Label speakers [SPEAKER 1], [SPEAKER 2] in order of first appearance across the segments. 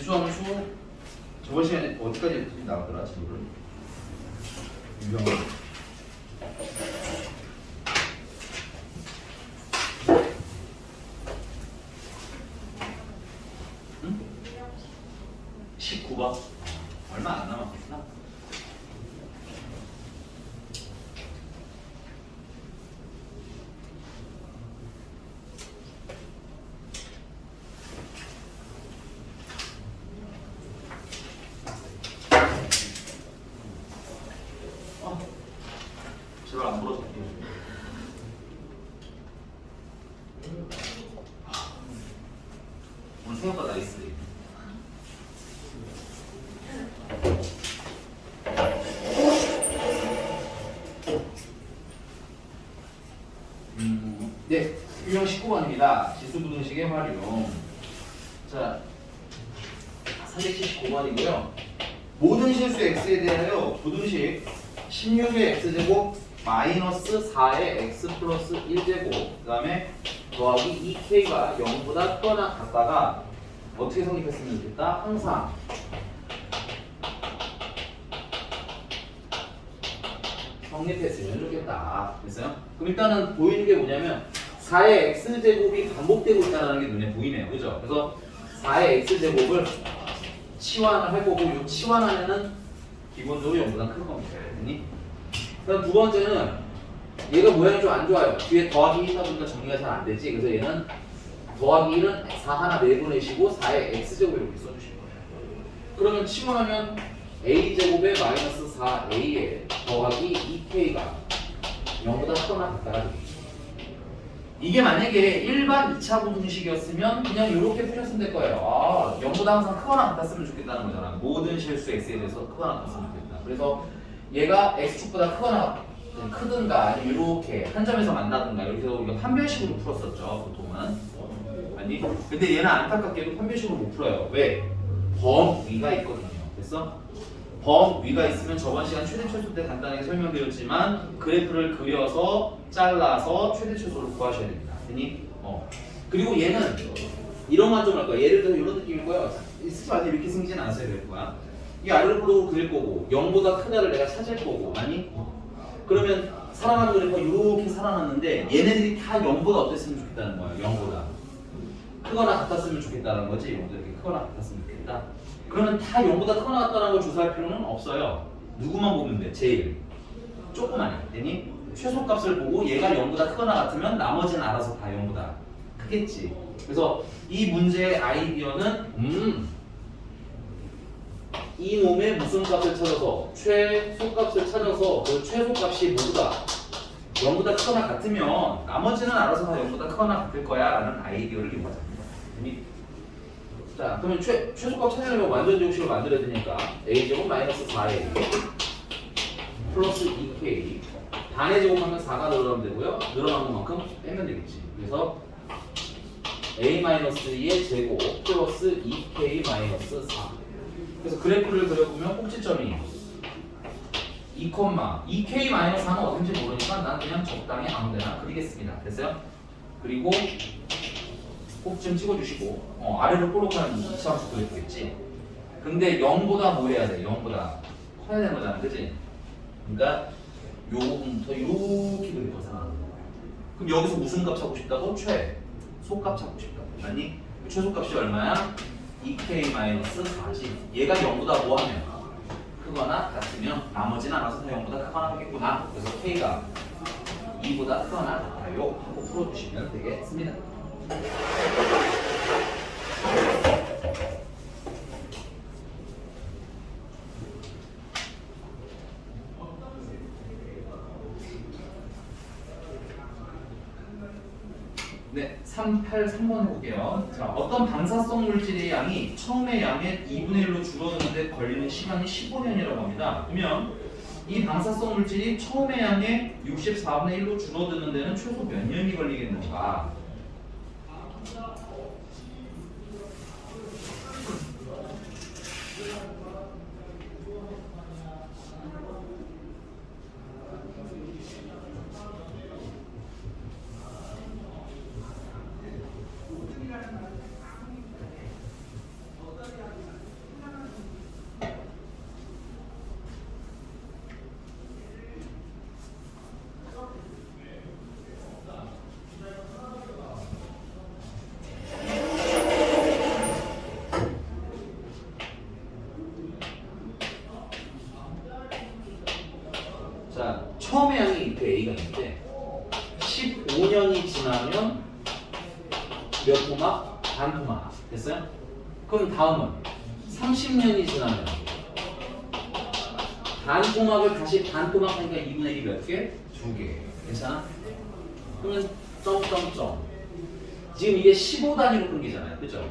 [SPEAKER 1] 지수함수 저번 시간에 어디까지 나왔더라 지수를? 유형을 응? 19번 얼마 안 남았구나. 제발 안 물어줄게요. 오늘 생각보다 나이스. 네, 유형 19번입니다. 지수부등식의 활용. 자, 379번이고요. 모든 실수 x에 대하여 부등식 16의 x제곱 마이너스 4의 x 플러스 1제곱 그 다음에 더하기 2k가 0보다 크거나 같다가 어떻게 성립했으면 좋겠다? 항상 성립했으면 좋겠다. 됐어요? 그럼 일단은 보이는 게 뭐냐면 4의 x제곱이 반복되고 있다는 게 눈에 보이네요. 그죠? 그래서 4의 x제곱을 치환을 할 거고 이 치환하면은 기본적으로 0보다 클 겁니다. 됐니? 그다음 두 번째는 얘가 모양이 좀 안 좋아요. 뒤에 더하기 1이다 보니까 정리가 잘 안 되지. 그래서 얘는 더하기 1은 4 하나 내보내시고 4의 x제곱 이렇게 써주실 거예요. 그러면 치환하면 a제곱에 마이너스 4a에 더하기 2k가 0보다 크거나 같다가 되겠죠. 이게 만약에 일반 2차 부등식이었으면 그냥 이렇게 푸셨으면 될 거예요. 아, 0보다 항상 크거나 같았으면 좋겠다는 거잖아. 모든 실수 x에 대해서 크거나 같았으면 좋겠다. 그래서 얘가 x축보다 크든가 아니면 이렇게 한 점에서 만나든가 이렇게 해서 우리가 판별식으로 풀었었죠. 보통은. 아니 근데 얘는 안타깝게도 판별식으로 못 풀어요. 왜? 범위가 있거든요. 됐어? 범위가 있으면 저번 시간 최대 최소 때 간단하게 설명드렸지만 그래프를 그려서 잘라서 최대 최소를 구하셔야 됩니다. 됐니? 그리고 얘는 이런 만 좀 할 거야. 예를 들어 이런 느낌일 거야. 쓰지 마세요. 이렇게 생기진 않았어야 될 거야. 이 아래로 그릴 거고 0보다 크다를 내가 찾을 거고 아니? 그러면 살아나는 그래프가 이렇게 살아났는데 얘네들이 다 0보다 어땠으면 좋겠다는 거야. 0보다 크거나 같았으면 좋겠다는 거지. 이렇게 크거나 같았으면 좋겠다. 그러면 다 0보다 크거나 같다는 걸 조사할 필요는 없어요. 누구만 보면 돼? 제일 조그만해. 되니? 최소값을 보고 얘가 0보다 크거나 같으면 나머지는 알아서 다 0보다 크겠지. 그래서 이 문제의 아이디어는 이 놈의 무슨 값을 찾아서 최소값을 찾아서 그 최소값이 모두 다 0보다 크거나 같으면 나머지는 알아서 다 0보다 크거나 같을 거야 라는 아이디어를 이용하자. 자, 그러면 최소값 찾으려면 완전제곱식을 만들어야 되니까 a제곱 마이너스 4a 플러스 2k 단의 제곱하면 4가 늘어나면 되고요. 늘어난 것만큼 빼면 되겠지. 그래서 a-2의 제곱 플러스 2k 마이너스 4. 그래서 그래프를 그려보면 꼭지점이 2,2k 마이너스 4는 어딘지 모르니까 난 그냥 적당히 아무데나 그리겠습니다. 됐어요? 그리고 꼭지점 찍어주시고 아래로 볼록한 2차함수 그려주겠지. 근데 0보다 뭐 해야 돼? 0보다 커야 되는 거잖아. 그치? 그러니까 요 부분부터 이렇게 그릴 거잖아. 그럼 여기서 무슨 값 찾고 싶다고? 최소값 찾고 싶다고. 아니? 최소값이 얼마야? 2k-4지. 얘가 0보다 뭐 하면? 크거나 같으면 나머지는 알아서 다 0보다 크거나 하겠구나. 그래서 k가 2보다 크거나 같아요. 하고 풀어주시면 되겠습니다. 네, 383번 해볼게요. 자, 어떤 방사성 물질의 양이 처음의 양의 2분의 1로 줄어드는데 걸리는 시간이 15년이라고 합니다. 그러면 이 방사성 물질이 처음의 양의 64분의 1로 줄어드는 데는 최소 몇 년이 걸리겠는가? 처음에 양이 이렇게 A가 있는데 15년이 지나면 몇 토막? 반 토막. 됐어요? 그럼 다음은 30년이 지나면 반 토막을 다시 반 토막 하니까 2분의 1이 몇 개? 2개. 괜찮아? 그러면 점점점. 지금 이게 15단위로 끊기잖아요. 그죠?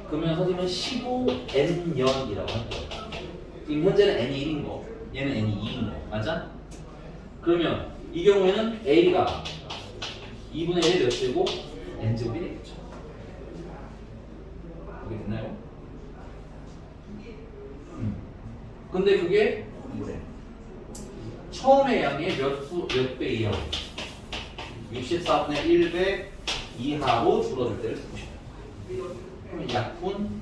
[SPEAKER 1] 그러면 선생님은 15n년이라고 할 거예요. 지금 현재는 n이 1인 거, 얘는 n이 2인 거. 맞아? 그러면 이 경우에는 a가 2분의 1의 몇 제곱? n제곱이 되겠죠. 그게 됐나요? 근데 그게 처음의 양의 몇 배 이하로? 64분의 1배 이하로 줄어들 때를 보시면 그러면 약분.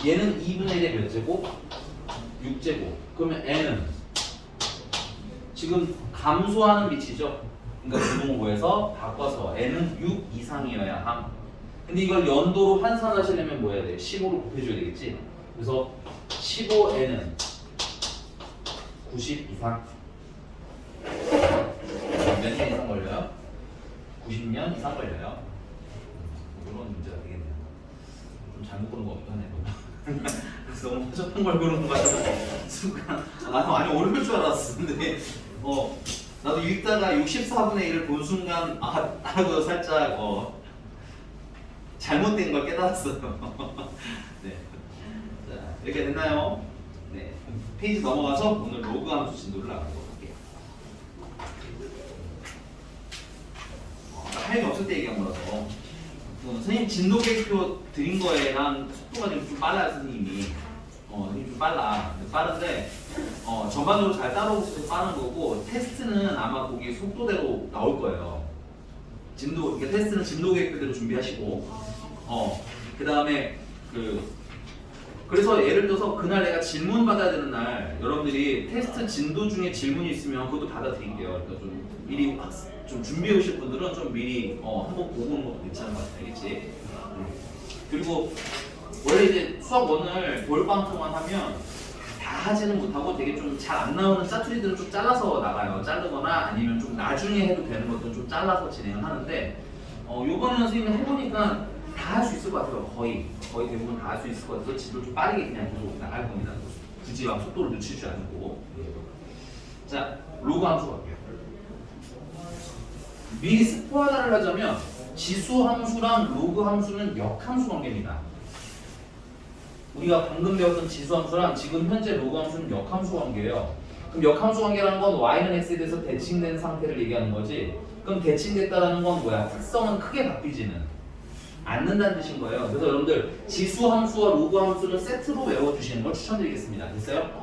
[SPEAKER 1] 얘는 2분의 1의 몇 제곱? 6제곱. 그러면 n은 지금 감소하는 빛이죠. 그러니까 부동호에서 바꿔서 n은 6 이상이어야 함. 근데 이걸 연도로 환산하시려면 뭐 해야 돼? 15로 곱해줘야 되겠지. 그래서 15n은 90 이상. 몇 년 이상 걸려요? 90년 이상 걸려요. 이런 문제가 되겠네요. 좀 잘못 보는 것 같긴 하네요. 그래서 너무 허접한 걸 그러는 거 같아서 순간 나도 많이 어려울 줄 알았어. 근데 나도 읽다가 64분의 1을 본 순간 하고 살짝 잘못된 걸 깨달았어요. 네. 자, 이렇게 됐나요? 네. 페이지 넘어가서 오늘 로그 함수 진도를 나가도록 할게요. 할 게 없을 때 얘기한 거라서. 선생님 진도 계획표 드린 거에랑 속도가 좀 빨라요, 선생님이. 선생님 좀 빠른데 전반적으로 잘 따라오셔서 빠른 거고 테스트는 아마 거기 속도대로 나올 거예요. 그러니까 테스트는 진도 계획표대로 준비하시고 그 다음에 그래서 예를 들어서 그날 내가 질문 받아야 되는 날 여러분들이 테스트 진도 중에 질문이 있으면 그것도 받아드릴게요. 그러니까 좀 미리 좀 준비해 오실 분들은 좀 미리 한번 보고 오는 것도 괜찮은 것 같아요. 알겠지? 그리고 원래 이제 수학 1을 돌방통만 하면 다 하지는 못하고 되게 좀 잘 안 나오는 짜투리들은 좀 잘라서 나가요. 자르거나 아니면 좀 나중에 해도 되는 것들은 좀 잘라서 진행을 하는데 요번에는 선생님이 해보니까 다 할 수 있을 것 같아요. 거의 대부분 다 할 수 있을 것 같아서 진도를 좀 빠르게 그냥 계속 나갈 겁니다. 굳이 막 속도를 늦추지 않고. 자, 로그 함수 갈게요. 미리 스포 하나를 하자면 지수 함수랑 로그 함수는 역함수 관계입니다. 우리가 방금 배웠던 지수 함수랑 지금 현재 로그 함수는 역함수 관계예요. 그럼 역함수 관계라는 건 y는 x에 대해서 대칭된 상태를 얘기하는 거지. 그럼 대칭됐다라는 건 뭐야? 특성은 크게 바뀌지는 않는다는 뜻인 거예요. 그래서 여러분들 지수 함수와 로그 함수를 세트로 외워주시는 걸 추천드리겠습니다. 됐어요?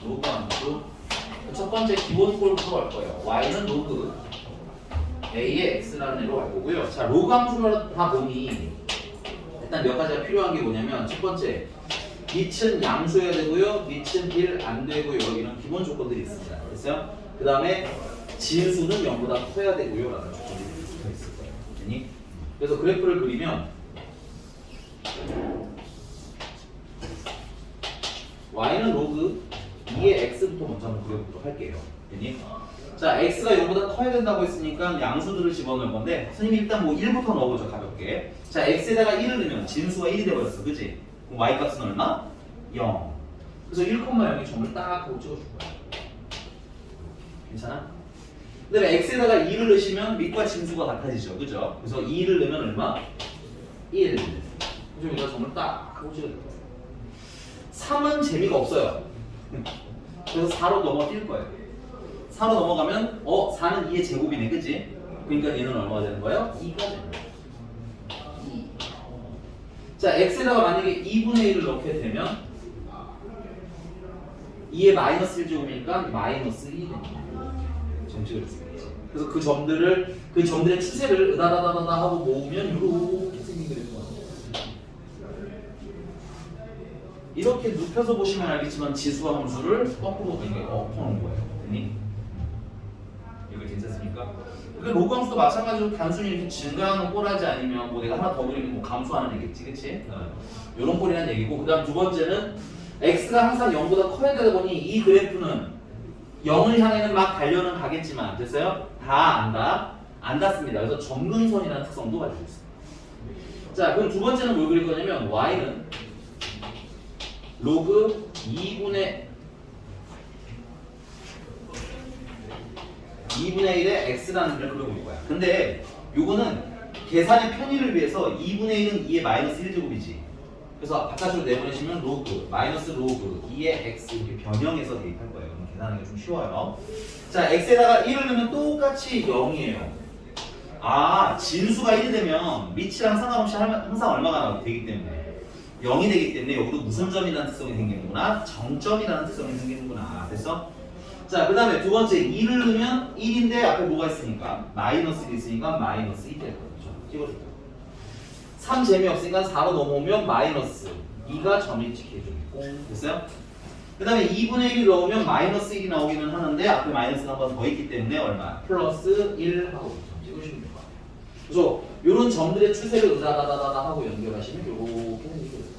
[SPEAKER 1] 로그 함수 첫 번째 기본 꼴부터 갈 거예요. y는 로그 a의 x라는 애로 갈 거고요. 자, 로그 함수를 다 보니 일단 몇 가지가 필요한 게 뭐냐면 첫 번째 밑은 양수여야 되고요. 밑은 1 안 되고요. 이런 기본 조건들이 있습니다. 됐어요? 그 다음에 진수는 0보다 커야 되고요. 라는 조건들이 붙어 있을 거예요. 됐니? 그래서 그래프를 그리면 y는 로그 2의 x부터 먼저 한번 그려보도록 할게요. 됐니? 자, x가 0보다 커야 된다고 했으니까 양수들을 집어넣을 건데 선생님이 일단 뭐 1부터 넣어보죠. 가볍게. 자, x에다가 1을 넣으면 진수가 1이 돼버렸어. 그치? 그럼 y 값은 얼마? 0. 그래서 1,0이 점을 딱 하고 찍어줄 거야. 괜찮아? 그 다음에 x에다가 2를 넣으시면 밑과 진수가 같아지죠. 그죠? 그래서 2를 넣으면 얼마? 1. 그래서 여기다 점을 딱 하고 찍어줄 거야. 3은 재미가 없어요. 그래서 4로 넘어 뛸 거예요. 4로 넘어가면 4는 2의 제곱이네. 그치? 그러니까 얘는 얼마가 되는 거예요? 2가 되는 거예요. 자, x에다가 만약에 2분의 1을 넣게 되면 2의 마이너스 1제곱이니까 마이너스 2 됩니다. 점식을 쓰겠지. 그래서 그 점들의 추세를 으다다다다 하고 모으면 이렇게 생긴 그래프가 이렇게 눕혀서 보시면 알겠지만 지수와 함수를 거꾸로 이렇게 엎어놓은 거예요. 됐니? 이거 괜찮습니까? 그 로그 함수도 마찬가지로 단순히 이렇게 증가하는 꼴하지 아니면 뭐 내가 하나 더 그리면 뭐 감소하는 얘기겠지, 그치? 요런 꼴이라는 얘기고, 그 다음 두 번째는 x가 항상 0보다 커야 되다 보니 이 그래프는 0을 향해는 막 달려는 가겠지만, 됐어요? 안 닿습니다. 그래서 점근선이라는 특성도 가지고 있습니다. 자, 그럼 두 번째는 뭘 그릴 거냐면 y는 로그 2분의 1의 x라는 걸 그려볼 거야. 근데 요거는 계산의 편의를 위해서 2분의 1은 2의 마이너스 1제곱이지. 그래서 바깥으로 내보내시면 로그, 마이너스 로그 2의 x 이렇게 변형해서 대입할 거예요. 그럼 계산하기가 좀 쉬워요. 자, x에다가 1을 넣으면 똑같이 0이에요. 아, 진수가 1이 되면 밑이랑 상관없이 항상 얼마가 되기 때문에 0이 되기 때문에 여기도 무슨 점이라는 특성이 생기는구나, 정점이라는 특성이 생기는구나. 됐어? 자, 그 다음에 두 번째 2를 넣으면 1인데 앞에 뭐가 있으니까 마이너스 1이 있으니까 마이너스 2 될 거죠. 찍어줄게요. 3 재미없으니까 4로 넘어오면 마이너스 2가 점이 찍혀주고, 됐어요? 그 다음에 2분의 1이 넣으면 마이너스 1이 나오기는 하는데 앞에 마이너스가 한 번 더 있기 때문에 얼마? 플러스 1 하고 점 찍으시면 될 것 같아요. 그래서 이런 점들의 추세를 으다다다다 하고 연결하시면 이렇게 해주시겠어요.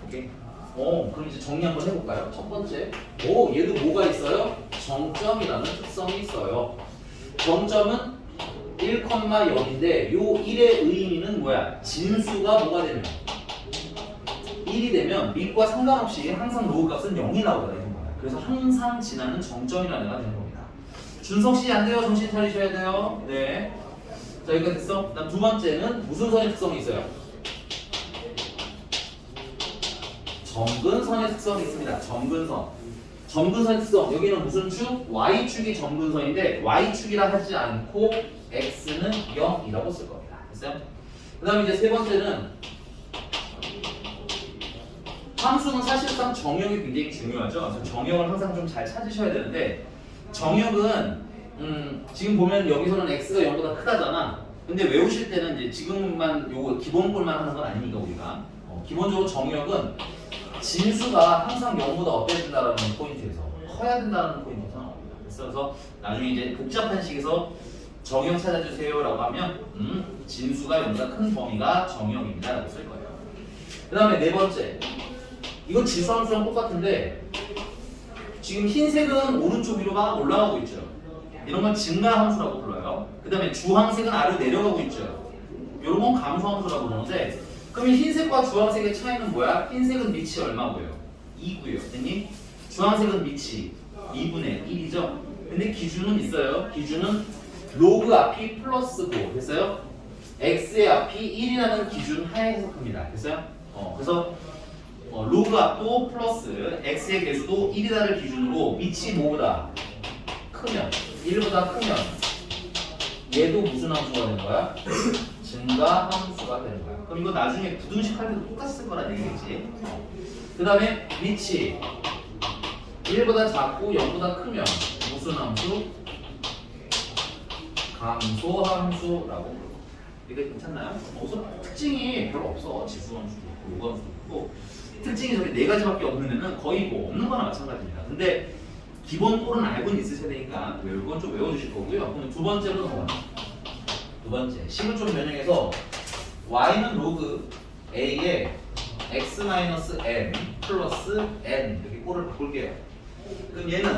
[SPEAKER 1] 오케이. 그럼 이제 정리 한번 해볼까요? 첫 번째, 얘도 뭐가 있어요? 정점이라는 특성이 있어요. 정점은 1,0인데 요 1의 의미는 뭐야? 진수가 뭐가 되면 1이 되면 밑과 상관없이 항상 로그 값은 0이 나오게 되는 거야. 그래서 항상 지나는 정점이라는 애가 되는 겁니다. 준성씨 안 돼요. 정신 차리셔야 돼요. 네. 자, 여기까지 됐어? 그다음 두 번째는 무슨 선의 특성이 있어요? 점근선의 특성이 있습니다. 점근선의 특성. 여기는 무슨 축? Y축이 점근선인데 Y축이라 하지 않고 X는 0이라고 쓸 겁니다. 됐어요? 그 다음에 이제 세 번째는 함수는 사실상 정역이 굉장히 중요하죠. 그래서 정역을 항상 좀 잘 찾으셔야 되는데, 정역은 지금 보면 여기서는 X가 0보다 크다잖아. 근데 외우실 때는 이제 지금만 요거 기본꼴만 하는 건 아니니까 우리가 기본적으로 정역은 진수가 항상 0보다 어때야 된다라는 포인트에서 커야 된다는 포인트에서 나옵니다. 그래서 나중에 이제 복잡한 식에서 정역 찾아주세요라고 하면 진수가 0보다 큰 범위가 정역입니다라고 쓸 거예요. 그 다음에 네 번째, 이건 지수함수랑 똑같은데 지금 흰색은 오른쪽 위로 막 올라가고 있죠. 이런 건 증가함수라고 불러요. 그 다음에 주황색은 아래로 내려가고 있죠. 이런 건 감소함수라고 부르는데, 그러면 흰색과 주황색의 차이는 뭐야? 흰색은 밑이 얼마고요? 2고요. 됐니? 주황색은 밑이 2분의 1이죠. 근데 기준은 있어요. 기준은 로그 앞이 플러스 9. 됐어요? x의 앞이 1이라는 기준 하에 해석합니다. 됐어요? 그래서 로그 앞도 플러스 x의 개수도 1이다를 기준으로 밑이 뭐보다 크면, 1보다 크면 얘도 무슨 함수가 되는 거야? 증가 함수가 되는 거야. 그럼 이거 나중에 부등식 할 때도 똑같이 쓸 거란 얘기겠지. 그 다음에 밑이 1보다 작고 0보다 크면 무슨 함수? 감소 함수라고. 이게 괜찮나요? 무슨 특징이 별로 없어. 지수 함수도 있고 요거 함수도 있고 특징이 저기 네 가지밖에 없는 애는 거의 뭐 없는 거나 마찬가지입니다. 근데 기본 꼴은 알고는 있으셔야 되니까 이건 좀 외워주실 거고요. 그럼 두 번째로는 뭐야? 두 번째, 식을 좀 변형해서 y는 로그 a에 x-m 플러스 n 이렇게 꼴을 바꿀게요. 그럼 얘는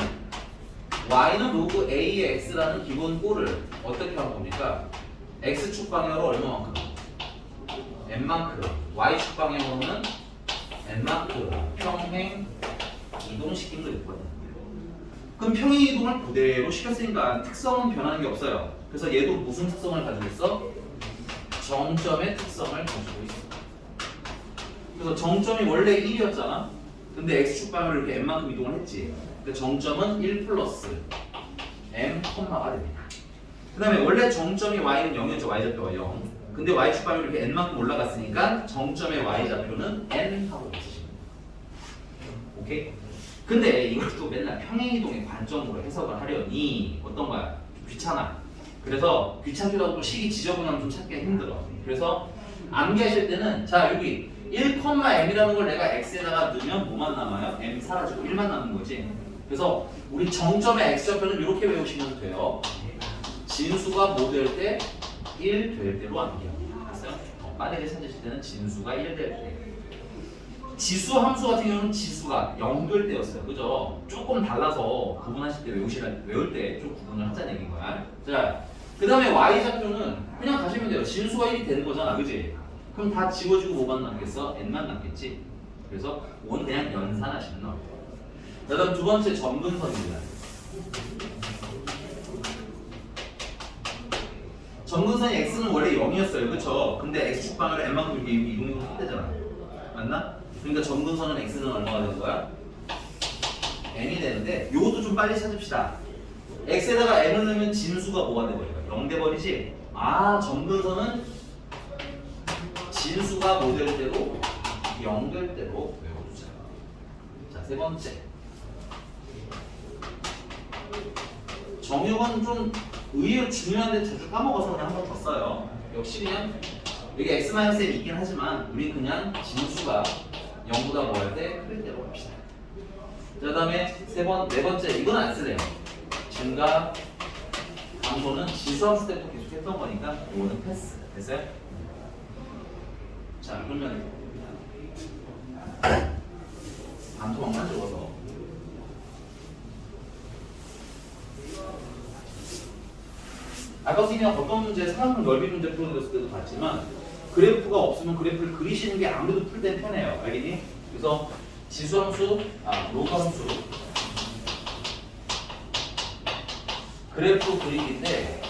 [SPEAKER 1] y는 로그 a의 x라는 기본 꼴을 어떻게 할 겁니까? x축 방향으로 얼마만큼? n만큼. y축 방향으로는 n만큼 평행 이동시킨 거 있거든요. 그럼 평행 이동을 그대로 시켰으니까 특성은 변하는 게 없어요. 그래서 얘도 무슨 특성을 가지고 있어? 정점의 특성을 가지고 있어. 그래서 정점이 원래 1이었잖아. 근데 x축 방향으로 이렇게 n만큼 이동을 했지. 근데 정점은 1 플러스 m 콤마가 됩니다. 그 다음에 원래 정점이 y는 0이었죠. y좌표가 0. 근데 y축 방향으로 이렇게 n만큼 올라갔으니까 정점의 y좌표는 n 하고 있으십니다. 오케이? 근데 이것도 맨날 평행이동의 관점으로 해석을 하려니 어떤 거야? 좀 귀찮아. 그래서 귀찮기도 하고 또 식이 지저분하면 좀 찾기가 힘들어. 그래서 암기하실 때는 자 여기 1,m이라는 걸 내가 x에다가 넣으면 뭐만 남아요? m 사라지고 1만 남는 거지. 그래서 우리 정점의 x좌표는 이렇게 외우시면 돼요. 진수가 뭐 될 때? 1 될 때로 암기해요. 됐어요? 만약에 찾으실 때는 진수가 1 될 때. 지수 함수 같은 경우는 지수가 0 될 때였어요. 그죠? 조금 달라서 구분하실 때 외울 때 좀 구분을 하자는 얘기인 거야. 자, 그 다음에 y좌표는 그냥 가시면 돼요. 진수가 1이 되는 거잖아. 그지? 그럼 다 지워지고 뭐만 남겠어? n만 남겠지? 그래서 원 그냥 연산하시면 나올 거예요. 그 다음 두 번째 점근선입니다. 점근선이 x는 원래 0이었어요. 그쵸? 근데 x축방으로 n만큼 이렇게 이동이 확대잖아. 맞나? 그러니까 점근선은 x는 얼마가 되는 거야? n이 되는데 요것도 좀 빨리 찾읍시다. x에다가 n을 넣으면 진수가 뭐가 돼버릴까요? 0 돼버리지? 아, 점근선은 진수가 뭐 될 때로? 0 될 때로 외워주자. 자, 세 번째. 정육은 좀 의외로 중요한데 자주 까먹어서 그냥 한 번 더 써요. 역시 그냥 여기 x-n 있긴 하지만 우리 그냥 진수가 0보다 뭐 할 때 클 때로 합시다. 자, 그 다음에 네 번째 이건 안 쓰래요. 증가 감소는 지수함수 때부터 계속 했던 거니까 이거는 패스. 됐어요? 자, 그러면 반토막만 적어서 아까 그냥 어떤 문제 상황 넓이 문제 풀어드렸을 때도 봤지만 그래프가 없으면 그래프를 그리시는 게 아무래도 풀 땐 편해요. 알겠니? 그래서 지수함수, 로그함수 그래프 그리기인데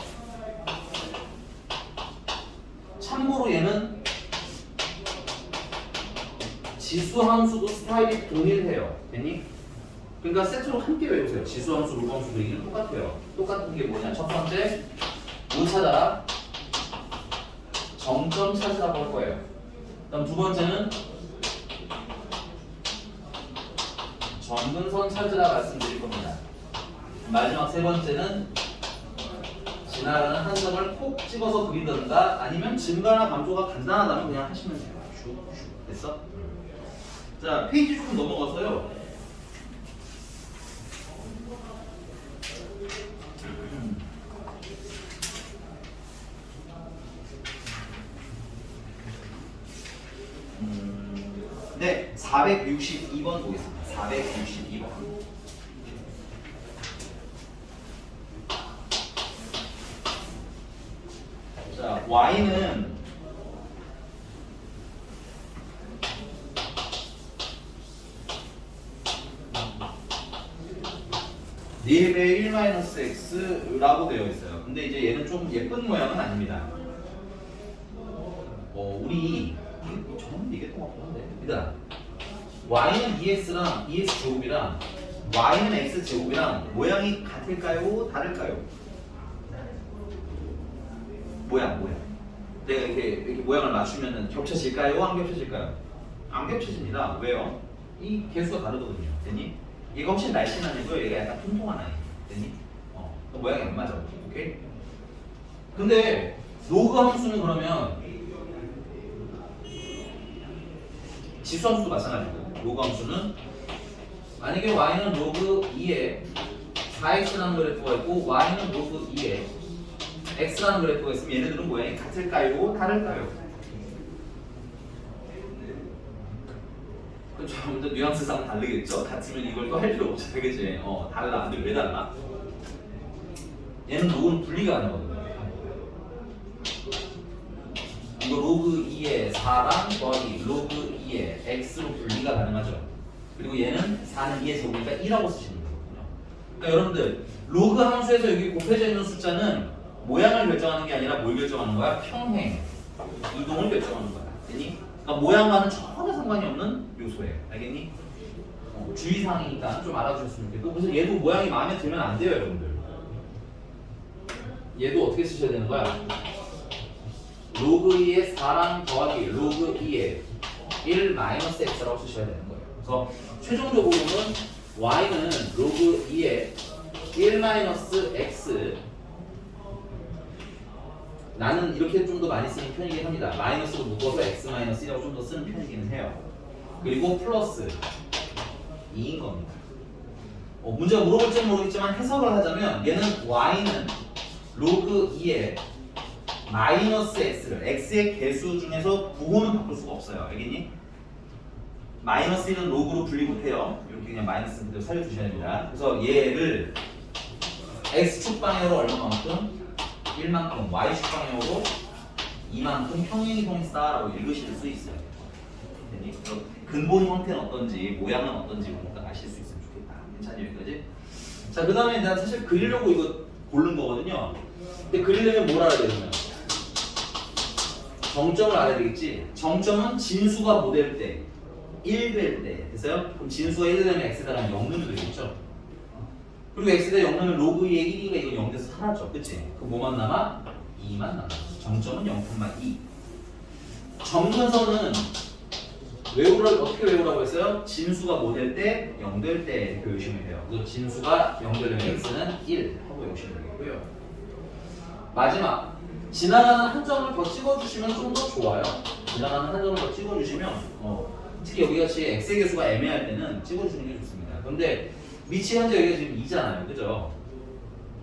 [SPEAKER 1] 참고로 얘는 지수함수도 스타일이 동일해요. 됐니? 그러니까 세트로 함께 외우세요. 지수함수, 로그함수 그리기는 똑같아요. 똑같은 게 뭐냐? 첫 번째 뭐 찾아라? 정점 찾으라고 할 거예요. 그다음 두 번째는 점근선 찾으라 말씀드릴 겁니다. 마지막 세 번째는 지나가는 한 점을 콕 찍어서 그리던가 아니면 증가나 감소가 간단하다면 그냥 하시면 돼요. 슉슉 됐어? 자, 페이지 조금 넘어가서요. 네, 462번 보겠습니다. 462번. 자, y는 네 배 1-x라고 되어 있어요. 근데 이제 얘는 좀 예쁜 모양은 아닙니다. 우리 저는 얘기했던 것 같은데 일단 y는 2x랑 2x 제곱이랑 y는 x 제곱이랑 모양이 같을까요? 다를까요? 모양 내가 이렇게 모양을 맞추면 겹쳐질까요? 안 겹쳐질까요? 안 겹쳐집니다. 왜요? 이 개수가 다르거든요. 됐니? 얘가 훨씬 날씬한 애고 얘가 약간 통통한 아이. 됐니? 모양이 안 맞아. 오케이? 근데 로그 함수는 그러면 지수함수도 마찬가지고 로그 함수는 만약에 y는 로그 2에 4x라는 그래프가 있고 y는 로그 2에 x라는 그래프가 있으면 얘네들은 모양이 같을까요? 다를까요? 그렇죠. 근데 뉘앙스상 다르겠죠? 같으면 이걸 또 할 필요 없죠. 그치? 달라. 근데 왜 달라? 얘는 로그는 분리가 가능하거든요. 이거 로그 2에 4랑 더하기 로그 2에 x로 분리가 가능하죠. 그리고 얘는 4는 2의 제곱이니까 1라고 쓰시는 거거든요. 그러니까 여러분들 로그 함수에서 여기 곱해져 있는 숫자는 모양을 결정하는 게 아니라 뭘 결정하는 거야? 평행, 이동을 결정하는 거야. 알겠니? 그러니까 모양과는 전혀 상관이 없는 요소예요. 알겠니? 주의사항이니까 좀 알아주셨으면 좋겠고 그래서 얘도 모양이 마음에 들면 안 돼요, 여러분들. 얘도 어떻게 쓰셔야 되는 거야? 로그 2에 4랑 더하기 로그 2에 1-x라고 쓰셔야 되는 거예요. 그래서 최종적으로는 y는 로그 2에 1-x 나는 이렇게 좀 더 많이 쓰는 편이긴 합니다. 마이너스로 묶어서 x-1이라고 좀 더 쓰는 편이긴 해요. 그리고 플러스 2인 겁니다. 문제가 물어볼지는 모르겠지만 해석을 하자면 얘는 y는 로그 2의 마이너스 x를 x의 개수 중에서 부호는 바꿀 수가 없어요. 알겠니? 마이너스 1은 로그로 분리 못해요. 이렇게 그냥 마이너스 그대로 살려주셔야 됩니다. 그래서 얘를 x축 방향으로 얼마만큼? 1만큼, y축 방향으로 2만큼 평행이 통했다라고 읽으실 수 있어요. 그래서 근본 형태는 어떤지, 모양은 어떤지 뭔가 아실 수 있으면 좋겠다. 괜찮아요, 여기까지? 자, 그 다음에 내가 사실 그리려고 이거 고른 거거든요. 근데 그리려면 뭘 알아야 되냐면 정점을 알아야 되겠지. 정점은 진수가 뭐 될 때? 1 될 때. 됐어요? 그럼 진수가 1 되면 x에다가 0 넣으면 되겠죠? 그리고 x에다 0 넣으면 로그 2의 1이가 이건 0 돼서 사라져. 그치? 그럼 뭐만 남아? 2만 남아. 정점은 0,2. 점근선은 어떻게 외우라고 했어요? 진수가 뭐 될 때? 0 될 때 이렇게 외우시면 돼요. 그래서 진수가 0 되려면 x는 1 하고 외우시면 되겠고요. 마지막 지나가는 한 점을 더 찍어주시면 좀 더 좋아요. 지나가는 한 점을 더 찍어주시면 특히 여기같이 x의 개수가 애매할 때는 찍어주는 게 좋습니다. 그런데 위치 현재 여기가 지금 2잖아요. 그죠?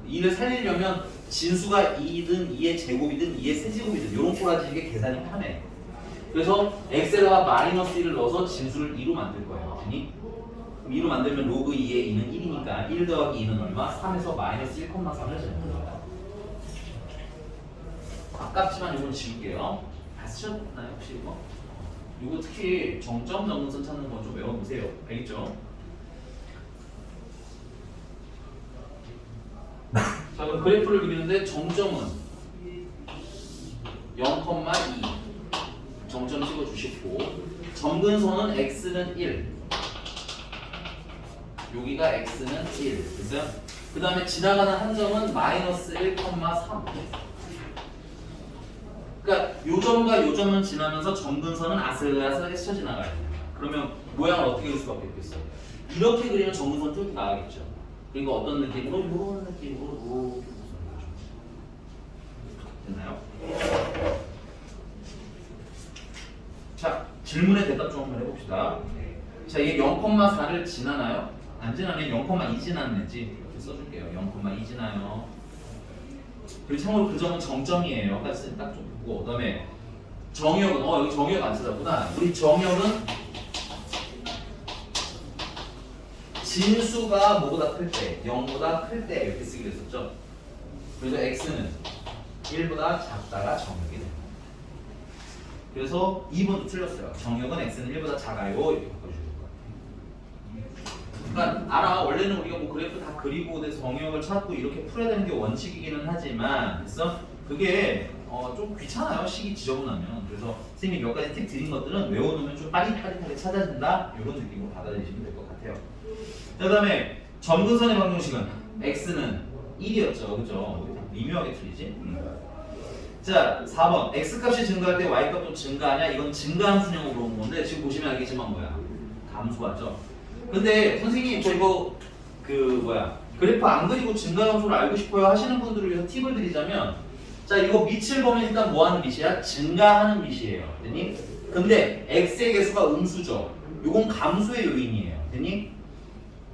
[SPEAKER 1] 2를 살리려면 진수가 2든 2의 제곱이든 2의 세제곱이든 이런 꼬라지게 계산이 편해. 그래서 x에다가 마이너스 1을 넣어서 진수를 2로 만들 거예요. 그럼 2로 만들면 로그 2의 2는 1이니까 1 더하기 2는 얼마? 3에서 마이너스 1,3을 재는 겁니다. 아깝지만 이건 지울게요. 다 쓰셨나요 혹시 이거? 이거 특히 정점 정근선 찾는 거 좀 외워보세요. 알겠죠? 자, 그럼 그래프를 그리는데 정점은 0,2 정점 찍어주시고 점근선은 x는 1 여기가 x는 1 됐어요? 그 다음에 지나가는 한 점은 마이너스 1,3 그러니까 요 점과 요 점은 지나면서 점근선은 아슬아슬하게 스쳐 지나가야 돼요. 그러면 모양을 어떻게 그릴 수밖에 없겠어요? 이렇게 그리면 점근선 쭉 나가겠죠. 그리고 어떤 느낌으로? 이런 느낌으로 이렇게 됐나요? 자, 질문에 대답 좀 한번 해봅시다. 자, 이게 0,4를 지나나요? 안 지나면 0,2 지났는지 이렇게 써줄게요. 0,2 지나요. 그리고 참고로 그 점은 정점이에요. 까지 딱좀 보고 그다음에 정역은 여기 정역 안 찾았구나. 우리 정역은 진수가 뭐보다 클 때, 0보다 클 때 이렇게 쓰기로 했었죠. 그래서 x는 1보다 작다가 정역이 됩니다. 그래서 2번도 틀렸어요. 정역은 x는 1보다 작아요. 이렇게 바꿔주실 것 같아요. 그러니까 알아. 원래는 우리가 뭐 그래프 다 그리고 내 정역을 찾고 이렇게 풀어야 되는 게 원칙이기는 하지만 그래서 그게 좀 귀찮아요. 식이 지저분하면. 그래서 선생님이 몇 가지 팁 드린 것들은 외워놓으면 좀 빠릿빠릿하게 찾아진다. 이런 느낌으로 받아들이시면 될 것 같아요. 자, 그 다음에 점근선의 방정식은 x는 1이었죠. 그죠? 미묘하게 틀리지? 자, 4번. x값이 증가할 때 y값도 증가하냐? 이건 증가함수냐고 물어본 건데 지금 보시면 알겠지만 뭐야? 감소하죠. 근데 선생님 저 이거 그래프 안 그리고 증가함수를 알고 싶어요 하시는 분들을 위해서 팁을 드리자면 자, 이거 밑을 보면 일단 뭐 하는 밑이야? 증가하는 밑이에요. 됐니? 근데 x의 개수가 음수죠. 이건 감소의 요인이에요. 됐니?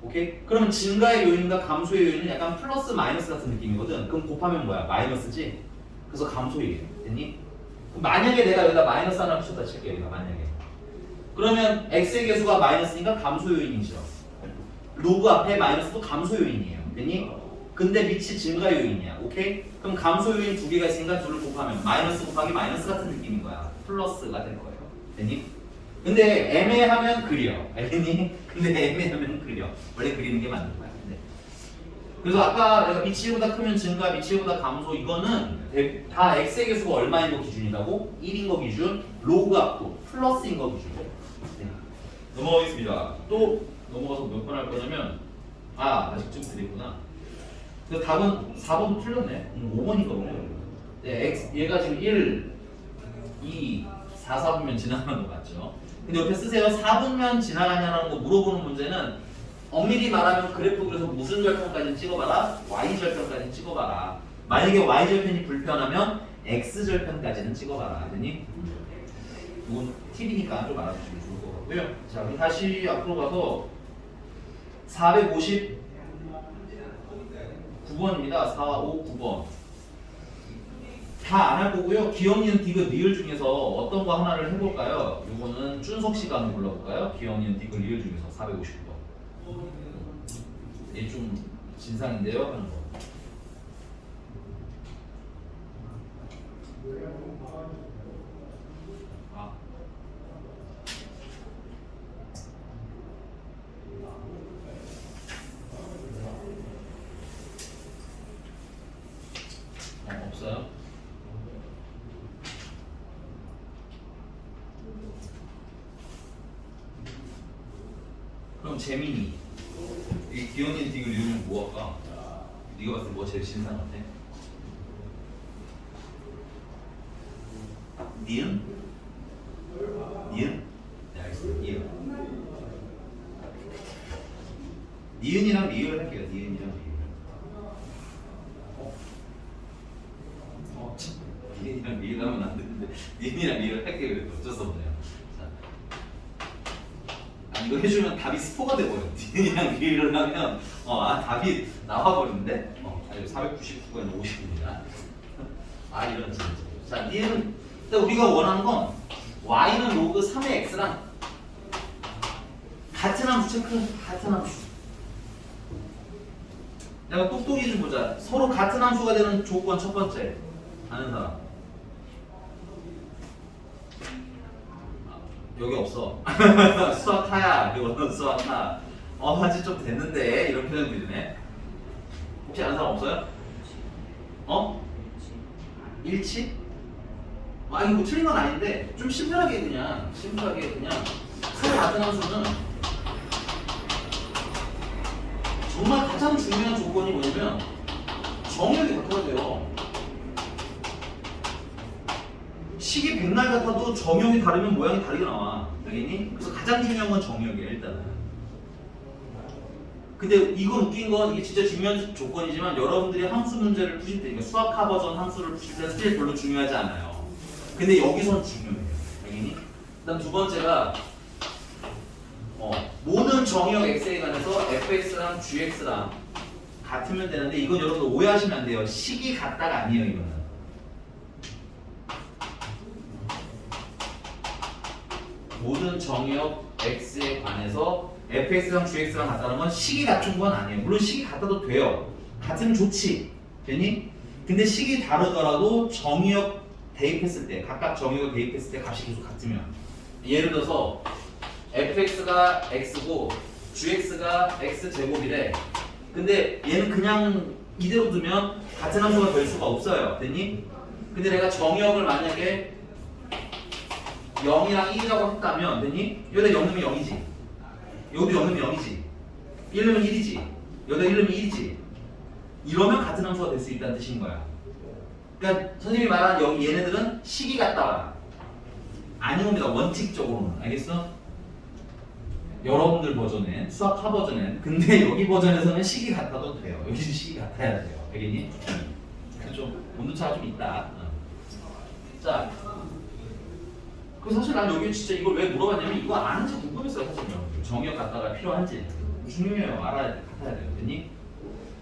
[SPEAKER 1] 오케이? 그러면 증가의 요인과 감소의 요인은 약간 플러스 마이너스 같은 느낌이거든. 그럼 곱하면 뭐야? 마이너스지? 그래서 감소이에요. 됐니? 만약에 내가 여기다 마이너스 하나 붙였다 칠게요. 여기다 만약에. 그러면 x의 개수가 마이너스니까 감소 요인이죠. 로그 앞에 마이너스도 감소 요인이에요. 됐니? 근데 밑이 증가 요인이야. 오케이? 그럼 감소 요인 두 개가 있으니까 둘을 곱하면 마이너스 곱하기 마이너스 같은 느낌인 거야. 플러스가 될 거예요. 됐니? 근데 애매하면 그려. 알겠니? 근데 애매하면 그려. 원래 그리는 게 맞는 거야. 네. 그래서 아까 내가 밑이보다 크면 증가, 밑이보다 감소 이거는 다 x의 개수가 얼마인 거 기준이라고? 1인 거 기준, 로그 앞도 플러스인 거 기준. 네. 넘어가겠습니다. 또 넘어가서 몇 번 할 거냐면 아직 좀 드렸구나. 그 답은 4번도 틀렸네. 5번이거든요. 네, 얘가 지금 1, 2, 4, 4분면 지나가는 거 맞죠? 근데 옆에 쓰세요. 4분면 지나가냐는 거 물어보는 문제는 엄밀히 말하면 그래프 그래서 무슨 절편까지 찍어봐라? y절편까지 찍어봐라. 만약에 y절편이 불편하면 x절편까지는 찍어봐라. 되니? 이건 팁이니까 좀 알아주시면 좋을 것 같고요. 자, 그럼 다시 앞으로 가서 450 9번입니다. 4, 5, 9번. 다 안 할 거고요. 기억, 니은, 디귿, 리을 중에서 어떤 거 하나를 해볼까요? 이거는 준석 씨가 한번 불러볼까요? 기억, 니은, 디귿, 리을 중에서 459번. 얘 좀 진상인데요? 하는 거. 아. 없어요? 그럼 재민이 이 기억니 디귿 리을은 뭐 할까? 네가 봤을 때 뭐 제일 진상 같아? 니은? 니은? 네 알겠습니다. 니은. 니은이랑 리을 할게요. 니은이랑 리을. 참. 니은이랑 리을 하면 안 되는데 니은이랑 리을 할게요. 그래도 어쩔 수 없네요. 자. 이거 해주면 답이 스포가 돼버려. 니은이랑 리을을 하면 답이 나와버리는데 499가 50입니다. 이런 진짜. 자, 니은 우리가 원하는 건 y는 로그 3의 x랑 같은 함수 체크. 같은 함수. 내가 똑똑이 좀 보자. 서로 같은 함수가 되는 조건 첫 번째. 아는 사람. 여기 없어. 수학하야. 이거는 수학하. 한지 좀 됐는데 이런 표현들이네. 혹시 아는 사람 없어요? 일치? 이거 뭐 틀린 건 아닌데 좀 심플하게 그냥 서로 같은 함수는 정말 가장 중요한 조건이 뭐냐면 정역이 같아야 돼요. 식이 백날 같아도 정역이 다르면 모양이 다르게 나와. 알겠니? 그래서 가장 중요한 건 정역이야 일단은. 근데 이건 웃긴 건 이게 진짜 중요한 조건이지만 여러분들이 함수 문제를 푸실 때, 그러니까 수학하 버전 함수를 푸실 때는 사실 별로 중요하지 않아요. 근데 여기선 중요해요. 알겠니? 그다음 두 번째가 모든 정역 x에 관해서 fx랑 gx랑 같으면 되는데 이건 여러분들 오해하시면 안 돼요. 식이 같다가 아니에요. 이거는 모든 정역 x에 관해서 fx랑 gx랑 같다는 건 식이 같은 건 아니에요. 물론 식이 같아도 돼요. 같으면 좋지. 되니? 근데 식이 다르더라도 정역 대입했을 때, 각각 정역을 대입했을 때 값이 계속 같으면, 예를 들어서 fx가 x고 gx가 x제곱이래. 근데 얘는 그냥 이대로 두면 같은 함수가 될 수가 없어요. 됐니? 근데 내가 정역을 만약에 0이랑 1이라고 했다면, 됐니? 여기다 0 넣으면 0이지. 여기도 0 넣으면 0이지. 1 넣으면 1이지. 여기다 1 넣으면 1이지. 이러면 같은 함수가 될 수 있다는 뜻인 거야. 그러니까 선생님이 말하는 여기 얘네들은 식이 같다 와라. 아닌 겁니다. 원칙적으로는. 알겠어? 여러분들 버전엔, 수학하 버전엔. 근데 여기 버전에서는 식이 같아도 돼요. 여기도 식이 같아야 돼요. 알겠니? 좀 온도차가 좀 있다. 자, 그래서 사실 난 여기 진짜 이걸 왜 물어봤냐면 이거 아는지 궁금했어요. 사실 정역 같다가 필요한지. 중요해요. 알아야 돼. 같아야 돼요. 됐니?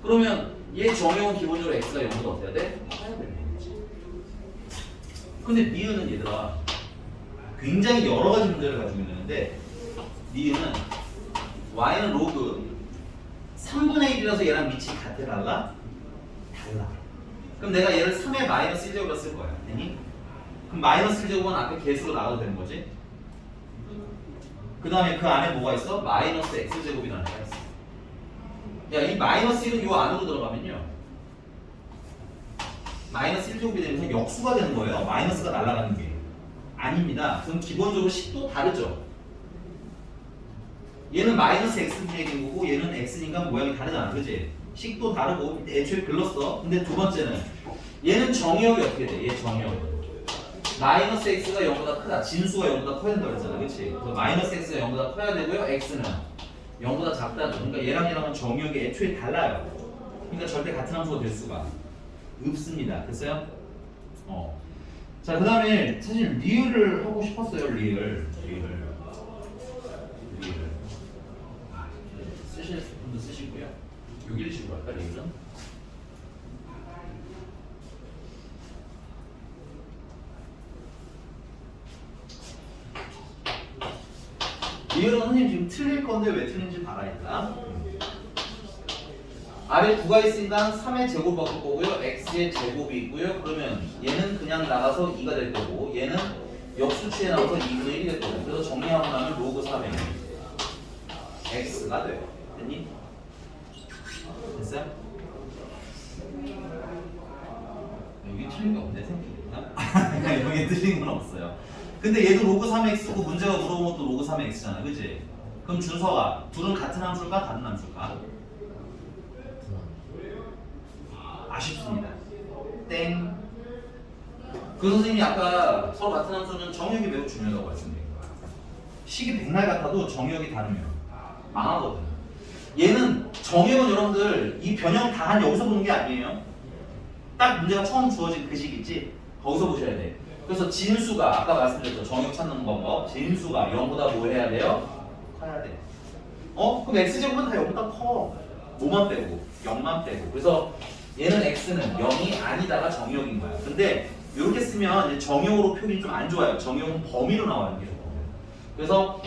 [SPEAKER 1] 그러면 얘 정역은 기본적으로 x가 0보다 어때야 돼? 같아야 되는 거지. 근데 니은은 얘들아 굉장히 여러 가지 문제를 가지고 있는데 니은은 y는 로그 3분의 1이라서 얘랑 밑이 같아 달라? 달라. 그럼 내가 얘를 3의 마이너스 1제곱으로 쓸 거야. 되니? 그럼 마이너스 1제곱은 앞에 개수로 나와도 되는 거지? 그 다음에 그 안에 뭐가 있어? 마이너스 x제곱이라는 거가 있어. 야, 이 마이너스 1은 요 안으로 들어가면요 마이너스 1제곱이 되면서 역수가 되는 거예요. 마이너스가 날아가는 게 아닙니다. 그럼 기본적으로 식도 다르죠. 얘는 마이너스 x분의 1인 거고 얘는 x니까 모양이 다르잖아. 그치? 식도 다르고 애초에 글렀어. 근데 두 번째는 얘는 정역이 어떻게 돼? 얘 정역 마이너스 x가 0보다 크다. 진수가 0보다 커야 된다고 그랬잖아. 그치? 그래서 마이너스 x가 0보다 커야 되고요. x는 0보다 작다죠. 그러니까 얘랑 얘랑은 정역이 애초에 달라요. 그러니까 절대 같은 함수가 될 수가 없습니다. 됐어요? 자, 그 다음에 사실 리을을 하고 싶었어요. 리을. 쓰실 분도 쓰시고요. 6일식으로 할까 리을은? 리을은 선생님 지금 틀릴 건데 왜 틀린지 봐라 일단. 아래 9가 있으니까 3의 제곱 바꿀 거고요. x의 제곱이 있고요. 그러면 얘는 그냥 나가서 2가 될 거고 얘는 역수치에 나와서 2분의 1이 될 거고 그래서 정리하고 나면 로그 3의 x가 돼요. 됐니? 됐어요? 여기 틀린 게 없네 생각해보니까. 여기 틀린 건 없어요. 근데 얘도 로그 3x고 문제가 물어본 것도 로그 3x잖아 그치? 그럼 준서가 둘은 같은 함수일까 다른 함수일까? 아쉽습니다. 땡. 그 선생님이 아까 서로 같은 함수는 정역이 매우 중요하다고 말씀드린 거야. 식이 백날 같아도 정역이 다르면 망하거든. 얘는 정역은 여러분들 이 변형 다 한 여기서 보는 게 아니에요. 딱 문제가 처음 주어진 그 식 있지? 거기서 보셔야 돼. 그래서 진수가 아까 말씀드렸죠. 정역 찾는 방법. 진수가 0보다 뭐 해야 돼요? 커야 돼. 그럼 x제곱은 다 0보다 커. 뭐만 빼고 0만 빼고. 그래서 얘는 x는 0이 아니다가 정역인 거야. 근데 이렇게 쓰면 이제 정역으로 표현이 좀 안 좋아요. 정역은 범위로 나와요. 계속. 그래서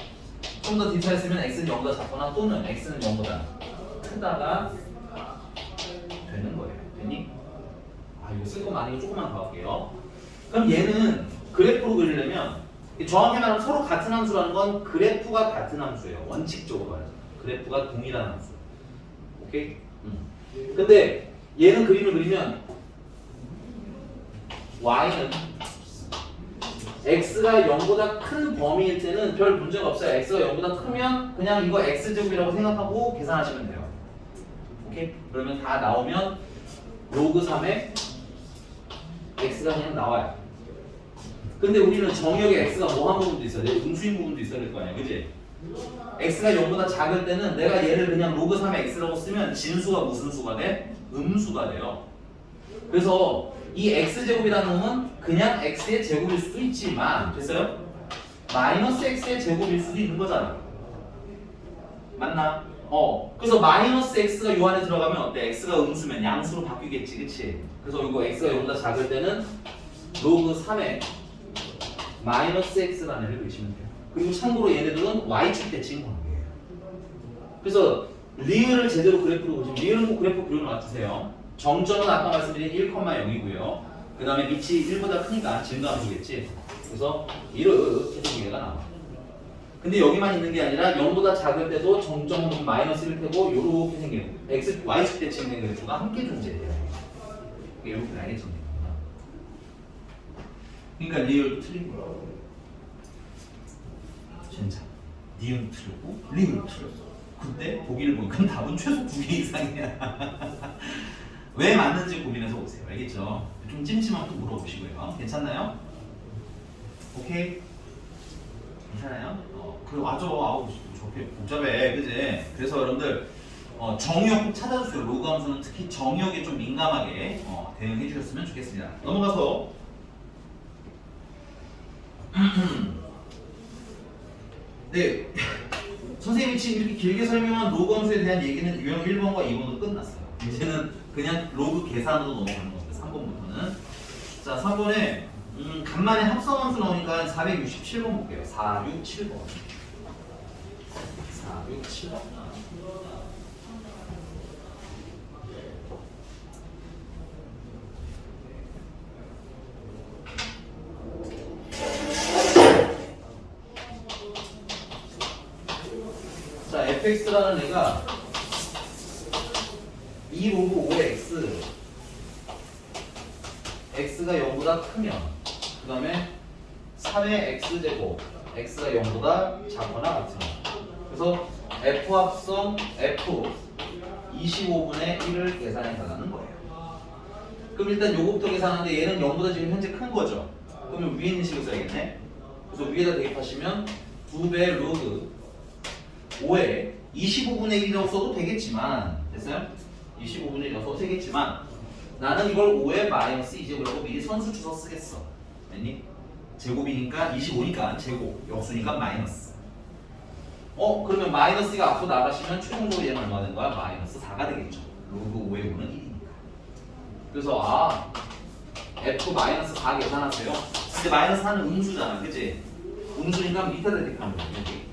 [SPEAKER 1] 좀 더 디테일 쓰면 x는 0보다 작거나 또는 x는 0보다 크다가 되는 거예요. 됐니? 이거 쓸 거 많으니 조금만 더 할게요. 그럼 얘는 그래프로 그리려면 정확히 말하면 서로 같은 함수라는 건 그래프가 같은 함수예요. 원칙적으로 말하자면. 그래프가 동일한 함수. 오케이? 근데 얘는 그림을 그리면 y는 x가 0보다 큰 범위일 때는 별 문제가 없어요. x가 0보다 크면 그냥 이거 x제곱이라고 생각하고 계산하시면 돼요. 오케이? 그러면 다 나오면 로그 3에 x가 그냥 나와요. 근데 우리는 정역에 x가 뭐한 부분도 있어야 돼. 음수인 부분도 있어야 될 거 아니야. 그치? x가 0보다 작을 때는 내가 얘를 그냥 로그 3의 x라고 쓰면 진수가 무슨 수가 돼? 음수가 돼요. 그래서 이 x제곱이라는 놈은 그냥 x의 제곱일 수도 있지만 됐어요? 마이너스 x의 제곱일 수도 있는 거잖아. 맞나? 그래서 마이너스 x가 요 안에 들어가면 어때? x가 음수면 양수로 바뀌겠지, 그치? 그래서 이거 x가 0보다 작을 때는 로그 3의 마이너스 x라는 애를 그리시면 돼요. 그리고 참고로 얘네들은 y축 대칭 관계예요. 그래서 리을을 제대로 그래프로 보시면 리을은 꼭 그래프 그려놓 놔주세요. 정점은 아까 말씀드린 1,0이고요. 그 다음에 밑이 1보다 크니까 증가함수겠지. 그래서 이렇게 생기가 나와. 근데 여기만 있는 게 아니라 0보다 작을 때도 정점은 마이너스 1 테고 요렇게 생기는 x, y축 대칭된 그래프가 함께 존재해요. 이렇게 라인이 존재합니다. 그러니까 리을도 틀린 거야. 진짜 니은 틀렸고 리을 틀렸어. 근데 보기를 보니까 답은 최소 2개 이상이야. 왜 맞는지 고민해서 보세요. 알겠죠? 좀 찜찜하면 또 물어보시고요. 괜찮나요? 오케이? 괜찮아요? 그래 맞아. 아우 저게 복잡해. 그지? 그래서 여러분들 정역 꼭 찾아주세요. 로그 함수는 특히 정역에 좀 민감하게 대응해 주셨으면 좋겠습니다. 넘어가서 네. 선생님이 지금 이렇게 길게 설명한 로그 함수에 대한 얘기는 유형 1번과 2번으로 끝났어요. 이제는 그냥 로그 계산으로 넘어가는 겁니다. 3번부터는. 자, 3번에 간만에 합성함수 나오니까 467번 볼게요. 467번. 467번. 자, fx라는 애가 2 로그 5의 x x가 0보다 크면 그 다음에 3의 x제곱 x가 0보다 작거나 같으면 그래서 f 합성 f 25분의 1을 계산해 달라는 거예요. 그럼 일단 요거부터 계산하는데 얘는 0보다 지금 현재 큰 거죠. 그러면 위에 있는 식을 써야겠네. 그래서 위에다 대입하시면 2배 로그 5에 25분의 1이라고 써도 되겠지만 됐어요? 25분의 1이라고 써도 되겠지만 나는 이걸 5에 마이너스 2제곱이라고 미리 선수 주서 쓰겠어. 됐니? 제곱이니까 25니까 제곱, 역수니까 마이너스. 그러면 마이너스 2가 앞으로 나가시면 최종적으로 얘는 얼마가 된 거야? 마이너스 4가 되겠죠. 로그 5의 5는 1이니까. 그래서 f 마이너스 4 계산하세요. 근데 마이너스 4는 음수잖아, 그치? 음수니까 밑에다 대입하면 돼. 여기.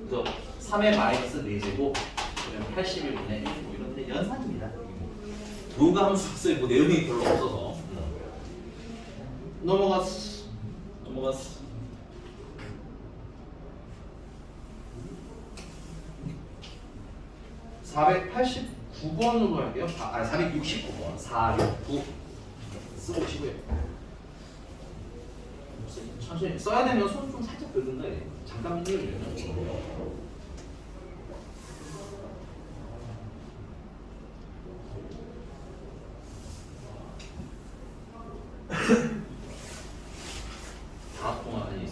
[SPEAKER 1] 그래서 3의 마이너스 4제곱 그러면 81분의 1 뭐 이런 데 연산입니다. 로그 함수 쓸 뭐 내용이 별로 없어서 넘어갔어. 489번으로 할게요. 469번. 469 쓰고 오시고요. 천천히 써야 되면 손 좀 살짝 긁는다. 잠깐 밀려주면. 방학 동안 아니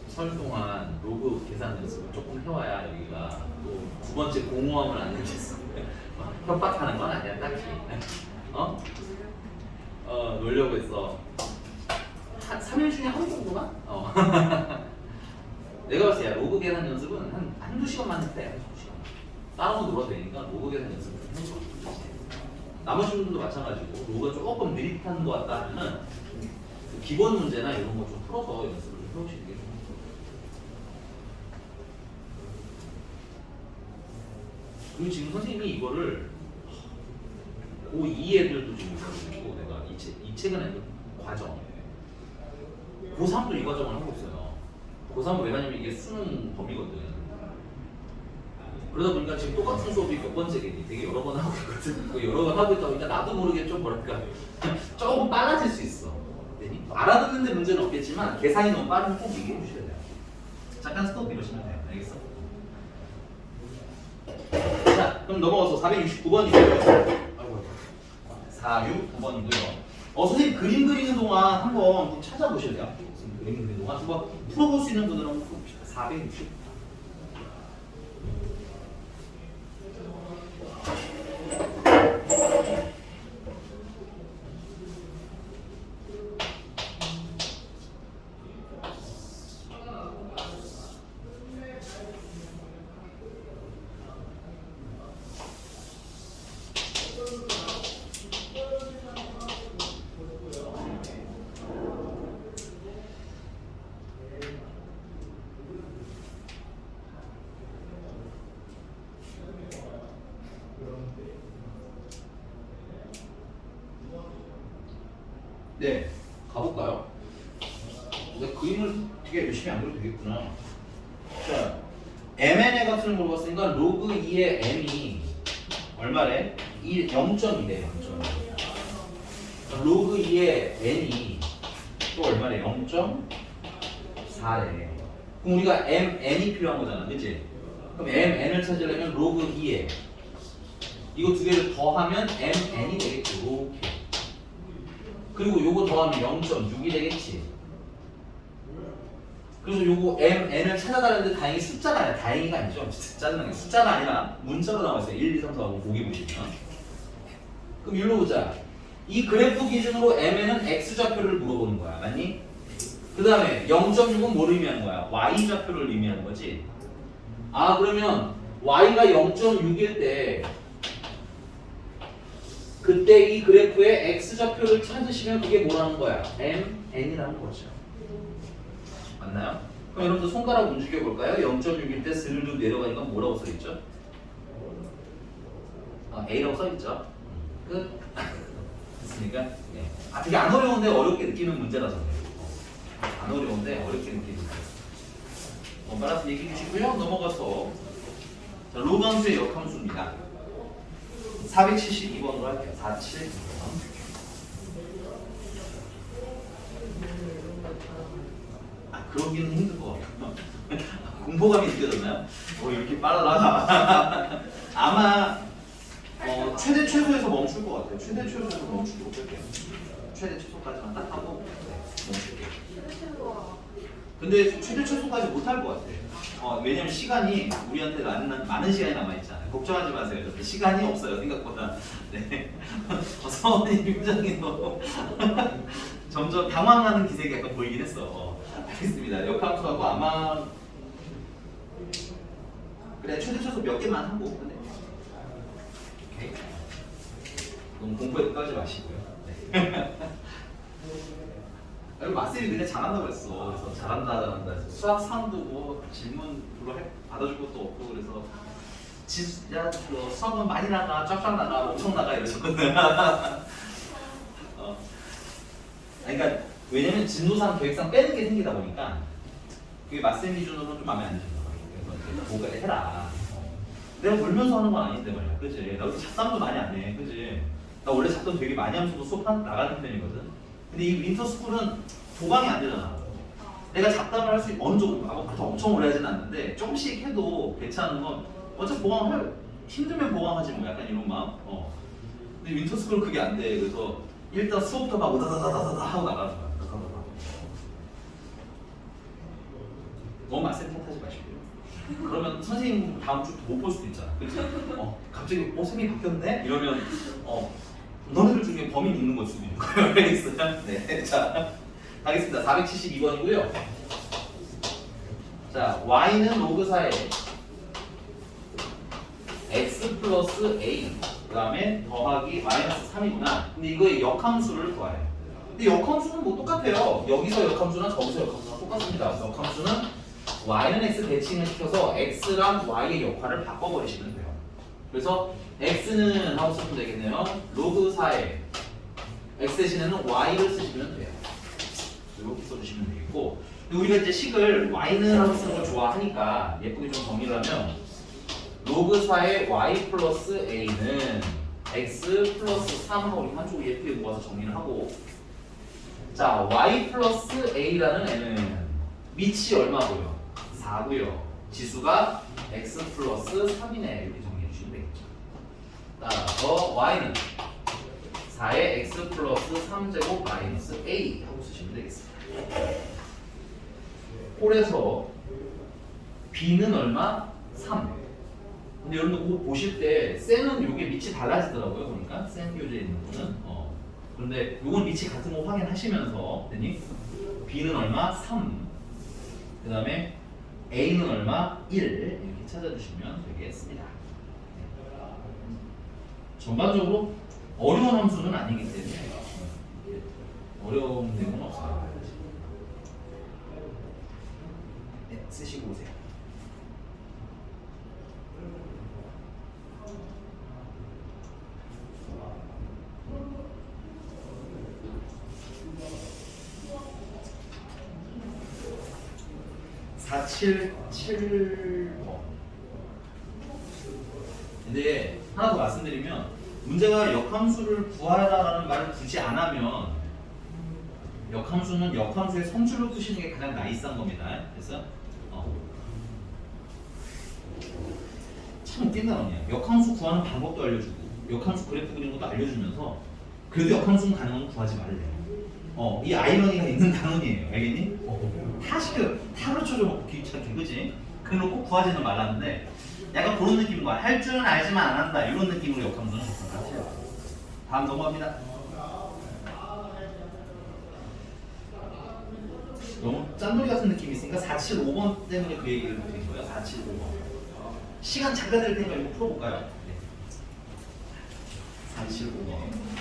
[SPEAKER 1] 설 동안 로그 계산 연습을 조금 해와야 여기가 또 두 번째 공허함을 안 느꼈어. 협박하는 건 아니야 딱히. 놀려고 했어. 한 3일 중에 하루 정도만? 내가 봤을 때 로그 계산 연습은 한두 시간만 해도 돼. 한두 시간. 다른 거 놀아도 되니까 로그 계산 연습을 좀 해줘. 나머지 분들도 마찬가지고 로그가 조금 느릿한 것 같다 하면 기본 문제나 이런 거 좀 풀어서 연습을 좀 해보시는 게 좋을 것 같아요. 그리고 지금 선생님이 이거를 고2 애들도 지금 이거를 있고 내가 이 책은 애들 과정 고3도 이 과정을 하고 있어요. 고3은 왜 하냐면 이게 수능 범위거든. 그러다 보니까 지금 똑같은 수업이 몇 번째겠니? 되게 여러 번 하고 있거든. 여러 번 하고 있다 보니까 나도 모르게 좀 뭐랄까 조금 빨라질 수 있어. 알아듣는데 문제는 없겠지만 계산이 너무 빠르면 꼭 얘기해 주셔야 돼요. 잠깐 스톱 이러시면 돼요. 알겠어? 자, 그럼 넘어가서 469번이고요. 469번이고요. 선생님 그림 그리는 동안 한번 꼭 찾아보실래요? 선생님 그림 그리는 동안 한번 풀어볼 수 있는 분들은 한번 풀어봅시다. 460. 네, 가볼까요? 근데 그림을 되게 열심히 안 그려도 되겠구나. 자, mn의 값을 물어봤으니까 로그 2의 m이 얼마래? 0.2래, 0.2. 로그 2의 n이 또 얼마래? 0.4래. 그럼 우리가 mn이 필요한 거잖아, 그치? 그럼 mn을 찾으려면 로그 2에 이거 두 개를 더하면 mn이 되겠지, 이렇게. 그리고 요거 더하면 0.6이 되겠지. 그래서 요거 mn을 찾아가는데 다행히 숫자가 아니라 다행히가 아니죠. 짜증나게 숫자가 아니라 문자로 나와 있어요. 1, 2, 3, 4, 5 보기 보시면. 그럼 일로 보자. 이 그래프 기준으로 mn은 x좌표를 물어보는 거야. 맞니? 그 다음에 0.6은 뭘 의미하는 거야? y좌표를 의미하는 거지. 아 그러면 y가 0.6일 때 그때 이 그래프의 x좌표를 찾으시면 그게 뭐라는 거야? mn이라는 거죠. 맞나요? 그럼 여러분들 손가락 움직여 볼까요? 0.6일 때 스르륵 내려가니까 뭐라고 써있죠? A라고 써있죠. 끝. 됐습니까? 네. 되게 안 어려운데 어렵게 느끼는 문제라서 그래요. 안 어려운데 어렵게 느끼는 문제. 빨아서 얘기해 주시고요. 넘어가서 자, 로그 함수의 역함수입니다. 472번으로 할게요. 472번. 그러기는 힘들 것 같아요. 공포감이 느껴졌나요? 이렇게 빨라가. 아마 최대 최소에서 멈출 것 같아요. 최대 최소에서 멈추도록 할게요. 최대 최소까지만 딱 하고 멈출게요. 근데 최대 최소까지 못할 것 같아요. 왜냐면 시간이 우리한테 많은 시간이 남아있잖아요. 걱정하지 마세요. 시간이 없어요. 생각보다. 네. 서원이 굉장히 너무 점점 당황하는 기색이 약간 보이긴 했어. 알겠습니다. 역함수하고 아마 그래 최대 최소 몇 개만 하고 근데 오케이. 너무 공부에 끝까지 마시고요. 네. 여러분 학생이 굉장히 잘한다고 그랬어. 그래서 잘한다 해서 수학상도 뭐 질문 별로 받아줄 것도 없고 그래서 야, 너 수학은 많이 나가, 쫙쫙 나가, 엄청 나가 이러셨거든. 그러니까 왜냐면 진도상 계획상 빼는 게 생기다 보니까 그게 맞쌤 기준으로는 좀 마음에 안 드는 거예요. 그래서 뭐까지 해라. 내가 놀면서 하는 건 아닌데 말이야, 그지? 나 잡담도 많이 안 해, 그지? 나 원래 잡담 되게 많이 하면서도 수업 나가는 편이거든. 근데 이 윈터스쿨은 보강이 안 되잖아. 내가 잡담을 할 수 어느 정도, 엄청 오래 하진 않는데 조금씩 해도 괜찮은 건 어차피 보강을 힘들면 보강하지 뭐 약간 이런 마음. 근데 윈터스쿨은 그게 안 돼. 그래서 일단 수업도 막 우다다다다다 하고 나가는 거야. 너무 맞쌤 탓하지 마시고요. 그러면 선생님 다음 주부터 못 볼 수도 있잖아. 그치? 갑자기 쌤이 바뀌었네? 이러면 너네들 중에 범인 있는 걸 수도 있는 거예요. 알겠어요? 네. 자, 가겠습니다. 472번이고요. 자, y는 로그 4에 x 플러스 a 그 다음에 더하기 마이너스 3이구나. 근데 이거의 역함수를 구하래. 근데 역함수는 뭐 똑같아요. 여기서 역함수랑 저기서 역함수랑 똑같습니다. 역함수는 y는 x 대칭을 시켜서 x랑 y의 역할을 바꿔버리시면 돼요. 그래서 x는 하고 쓰면 되겠네요. 로그 4에 x 대신에는 y를 쓰시면 돼요. 이렇게 써주시면 되겠고, 우리가 이제 식을 y는 하고 쓰는 걸 좋아하니까 예쁘게 좀 정리를 하면 로그 4의 y 플러스 a는 x 플러스 3하고 이렇게 한쪽으로 예쁘게 모아서 정리를 하고, 자 y 플러스 a라는 애는 밑이 얼마고요? 4고요. 지수가 x 플러스 3이네. 이렇게 정리해 주시면 되겠죠. 따라서 y는 4의 x 플러스 3제곱 마이너스 a 하고 쓰시면 되겠습니다. 홀에서 b는 얼마? 3. 근데 여러분들 그거 보실 때 셀은 요게 밑이 달라지더라고요. 그러니까 셀 교재에 있는 거는 그런데 요건 밑이 같은 거 확인하시면서 됐니? b는 얼마? 3. 그 다음에 a는 얼마? 1 이렇게 찾아주시면 되겠습니다. 전반적으로 어려운 함수는 아니기 때문에 어려운 내용은 없어요. 네, 쓰시고 오세요. 근데 하나 더 말씀드리면 문제가 역함수를 구하라라는 말을 굳이 안 하면 역함수는 역함수의 성질로 푸시는 게 가장 나이스한 겁니다. 그래서 참 웃긴 단어냐. 역함수 구하는 방법도 알려주고 역함수 그래프 그리는 것도 알려주면서 그래도 역함수는 가능하면 구하지 말래. 이 아이러니가 있는 단어이에요. 알겠니? 다 가르쳐줘 먹고 귀찮게, 그지? 그래놓고 구하지는 말라는데 약간 그런 느낌인 거야. 할 줄은 알지만 안 한다. 이런 느낌으로 역함수는 같아요. 다음 넘어갑니다. 너무 짠돌이 같은 느낌이 있으니까 475번 때문에 그 얘기를 드린 거예요. 475번. 시간 잠깐 될 테니까 이거 풀어볼까요? 네. 475번.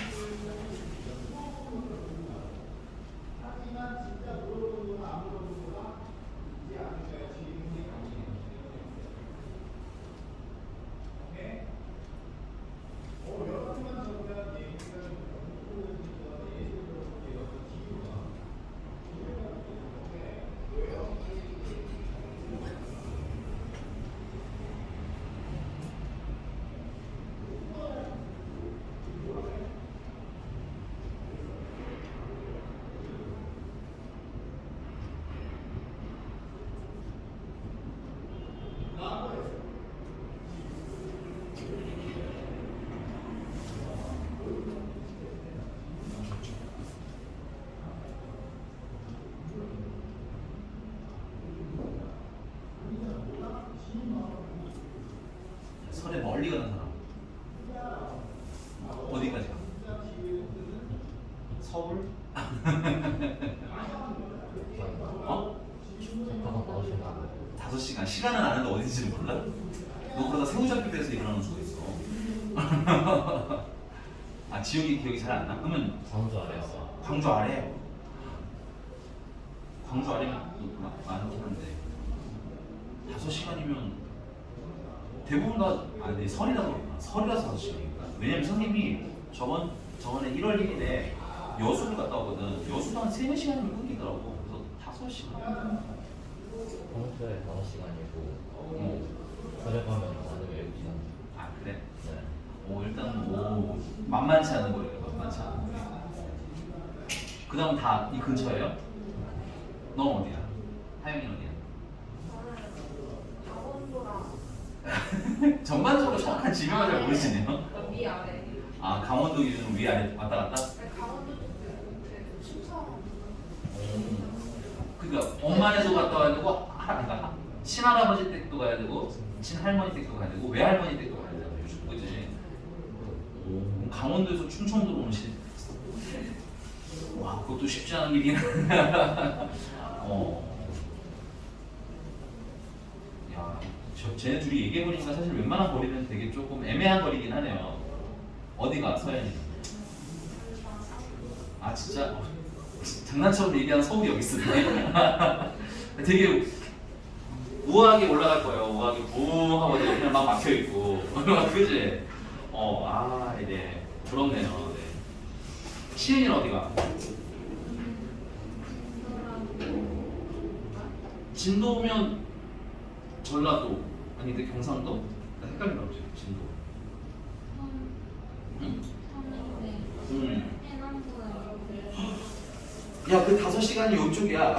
[SPEAKER 1] 설에 멀리 가는 사람 어디까지 가? 서울? 어? 5시간. 시간은 아는데 어딘지 몰라? 너 그러다 새우잡기에서 일어나는 수가 있어. 지역이 기억이 잘 안 나? 그러면
[SPEAKER 2] 광주 아래였어.
[SPEAKER 1] 광주 아래? 광주 아니면 많긴 한데 5시간이면 대부분 다 아니 설이라서 5시간이니까. 왜냐면 선생님이 저번에 1월 1일에 여수를 갔다 오거든. 여수도 한 3-4시간이면 끊기더라고. 그래서 5시간.
[SPEAKER 2] 평소에 5시간이고 저녁하면 나는 7시간.
[SPEAKER 1] 아 그래?
[SPEAKER 2] 네.
[SPEAKER 1] 일단 만만치 않은 거예요. 만만치 않은 거예요. 그다음 다 이 근처예요? 너 어디야? 하영이 어디야?
[SPEAKER 3] 강원도랑
[SPEAKER 1] 전반적으로 정확한 지명을 잘 모르시네요.
[SPEAKER 3] 위아래.
[SPEAKER 1] 아 강원도 기준으로 위아래 왔다 갔다?
[SPEAKER 3] 강원도 쪽에 충청.
[SPEAKER 1] 그러니까 엄마네도 갔다 와야 되고 그러니까 친할아버지 댁도 가야 되고 친할머니 댁도 가야 되고 외할머니 댁도 가야 되고 요즘 그지? 그럼 강원도에서 충청도로 오시 와 그것도 쉽지 않은 일이긴 야, 쟤네 둘이 얘기해보니까 사실 웬만한 거리는 되게 조금 애매한 거리긴 하네요. 어디가 서현이? 아 진짜? 장난처럼 얘기하는 서울이 여기 있었네. 되게 우아하게 올라갈 거예요. 우아하게 붕 하고 그냥 막 막혀 있고, 그지? 네, 부럽네요. 네. 시은이는 어디가? 진도면 전라도 아니 근데 경상도? 나 헷갈린다 보지. 진도. 야, 그 5시간이 이쪽이야. 야,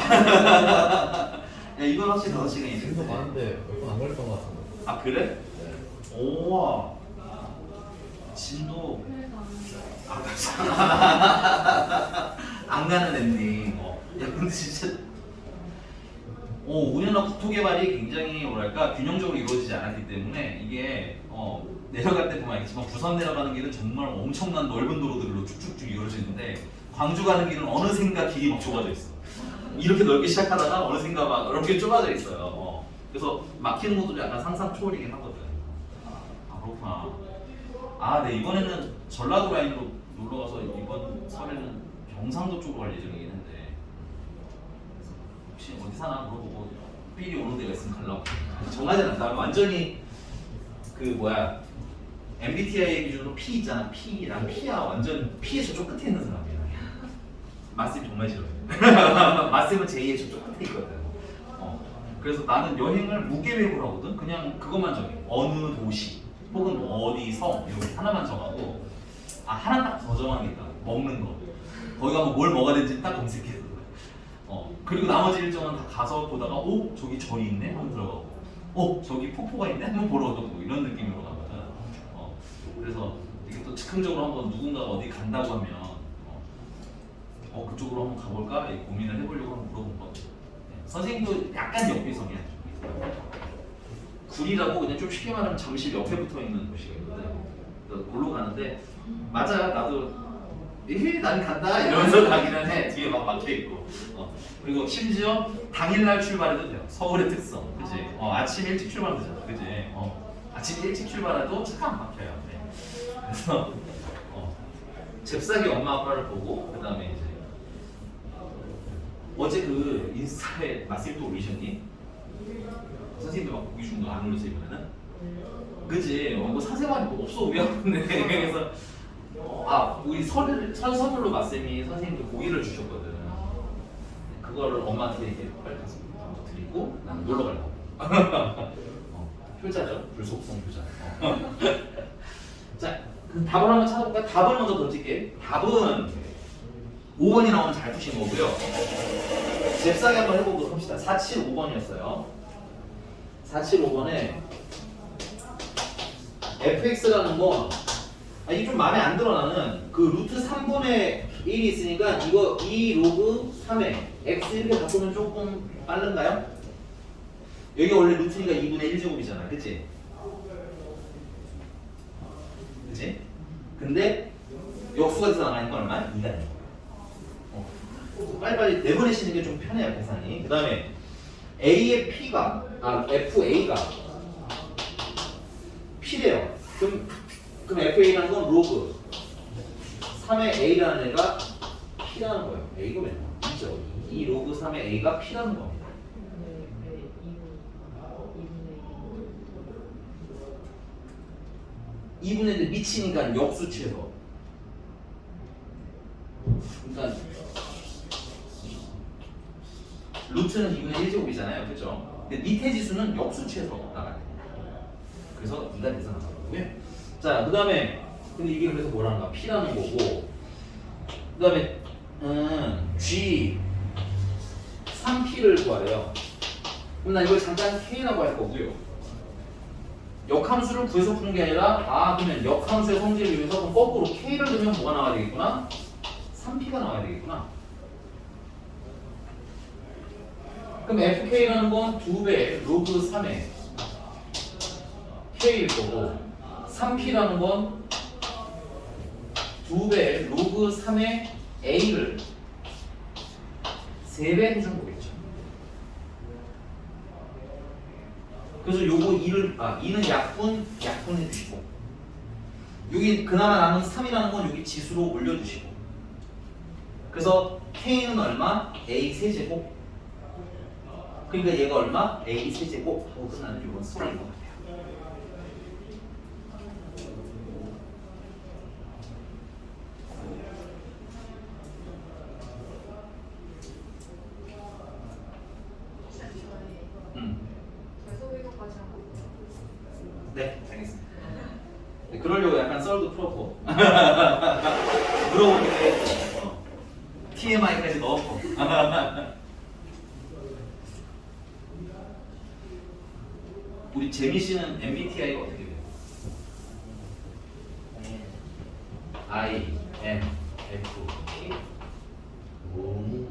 [SPEAKER 1] 이건 확실히 5시간이지.
[SPEAKER 2] 진도 가는데 몇 분 안 걸렸던 것 같은데.
[SPEAKER 1] 아, 그래?
[SPEAKER 2] 네.
[SPEAKER 1] 오와. 진도. 안 가는 엔딩. 야, 근데 진짜. 우리나라 국토개발이 굉장히 뭐랄까 균형적으로 이루어지지 않았기 때문에 이게 내려갈 때 보면 알겠지만 부산 내려가는 길은 정말 엄청난 넓은 도로들로 쭉쭉쭉 이루어지는데 광주 가는 길은 어느샌가 길이 막 좁아져 있어. 이렇게 넓게 시작하다가 어느샌가 막 이렇게 좁아져 있어요. 그래서 막히는 것도 약간 상상 초월이긴 하거든. 그렇구나. 네, 이번에는 전라도 라인으로 놀러 가서 이번 3회는 경상도 쪽으로 갈 예정이긴 한데 혹시 어디 사나 물어보고 삘이 오는 데가 있으면 가려고. 정하지 않았다. 완전히 MBTI 기준으로 P 있잖아. P랑 P야 완전 P의 저쪽 끝에 있는 사람이야. 마쌤 정말 싫어해. 마쌤은 제2의 저쪽 끝에 있거든. 그래서 나는 여행을 무계획으로 하거든. 그냥 그것만 정해. 어느 도시 혹은 어디 성 이렇게 하나만 정하고 하나 딱 더 정하는 게 있다. 먹는 거. 거기 가면 뭘 먹어야 되는지 딱 검색해. 그리고 나머지 일정은 다 가서 보다가 저기 절이 있네 한번 들어가고 저기 폭포가 있네 한번 보러 가고 이런 느낌으로 가거든. 그래서 이게 또 즉흥적으로 한번 누군가가 어디 간다고 하면 그쪽으로 한번 가볼까 고민을 해보려고 한번 물어본 거거든. 선생님도 약간 옆비성이야. 굴이라고 그냥 좀 쉽게 말하면 잠실 옆에 붙어 있는 도시가 있거든. 그래서 골로 가는데 맞아 나도 난 간다 이러면서 가기는 해. 뒤에 막 막혀 있고. 그리고 심지어 당일날 출발해도 돼요. 서울의 특성, 그지? 아침 일찍 출발하면 되잖아, 그지? 아침 일찍 출발해도 차가 안 막혀요. 네. 그래서 잽싸게 엄마 아빠를 보고 그 다음에 이제 어제 그 인스타에 마스터 또 올리셨니? 선생님들 막 보기 중도 안 올렸어 이번에는? 그지? 뭐 사생활이 뭐 없어 우리하고는. 그래서 우리 설 선물로 마쌤이 선생님들 고기를 주셨거든. 그거를 엄마한테 이렇게 빨리 가서 드리고 나는 놀러 가려고. 효자죠? 불속성 효자. 자, 그럼 답을 한번 찾아볼까? 답을 먼저 던질게. 답은 5번이 나오면 잘 푸신 거고요. 잽싸게 한번 해보도록 합시다. 475번이었어요. 475번에 fx라는 건 이게 좀 마음에 안 들어. 나는 그 루트 3분의 1이 있으니까 이거 2 로그 3에 x 이렇게 바꾸면 조금 빠른가요? 여기 원래 루트니까 2분의 1제곱이잖아, 그치? 그치? 근데 역수가 돼서 나가니까 얼마야? 2가 되는 거야. 빨리빨리 내보내시는 게 좀 편해요, 계산이. 그 다음에 A의 P가 FA가 P래요. 그럼 FA라는 건 로그 3의 A라는 애가 P라는 거예요. A가 왜 나와? 2죠. 2. 2 로그 3의 a가 p라는 겁니다.
[SPEAKER 4] 왜 2분의
[SPEAKER 1] 2분의 1 미치니까 역수치에서. 그러니까 루트는 2분의 1제곱이잖아요. 그렇죠? 근데 밑에 지수는 역수치에서 나가야 돼요. 그래서 2가 돼서 나가고요. 자, 그 다음에 근데 이게 그래서 뭐라는가? P라는 거고 그 다음에 G 3P를 구하래요. 그럼 나 이걸 잠깐 K라고 할 거고요. 역함수를 구해서 푸는 게 아니라 그러면 역함수의 성질을 위해서 그럼 거꾸로 K를 넣으면 뭐가 나와야 되겠구나? 3P가 나와야 되겠구나. 그럼 FK라는 건 2배 로그 3의 K일 거고 3P라는 건 2배 로그 3의 A를 3배 해준 거겠죠. 그래서 요거 2는 약분 해주시고 여기 그나마 남은 3이라는 건 여기 지수로 올려주시고 그래서 K는 얼마? A 세제곱. 그러니까 얘가 얼마? A 세제곱 하고 끝나는 이번 수학인 것 같아요.
[SPEAKER 3] 계속 이거까지 하고.
[SPEAKER 1] 네, 알겠습니다. 네, 그러려고 약간 썰도 풀었고 물어보는데 TMI까지 넣었고 우리 재미 씨는 MBTI가 어떻게 돼요? I, N, F, P. 오.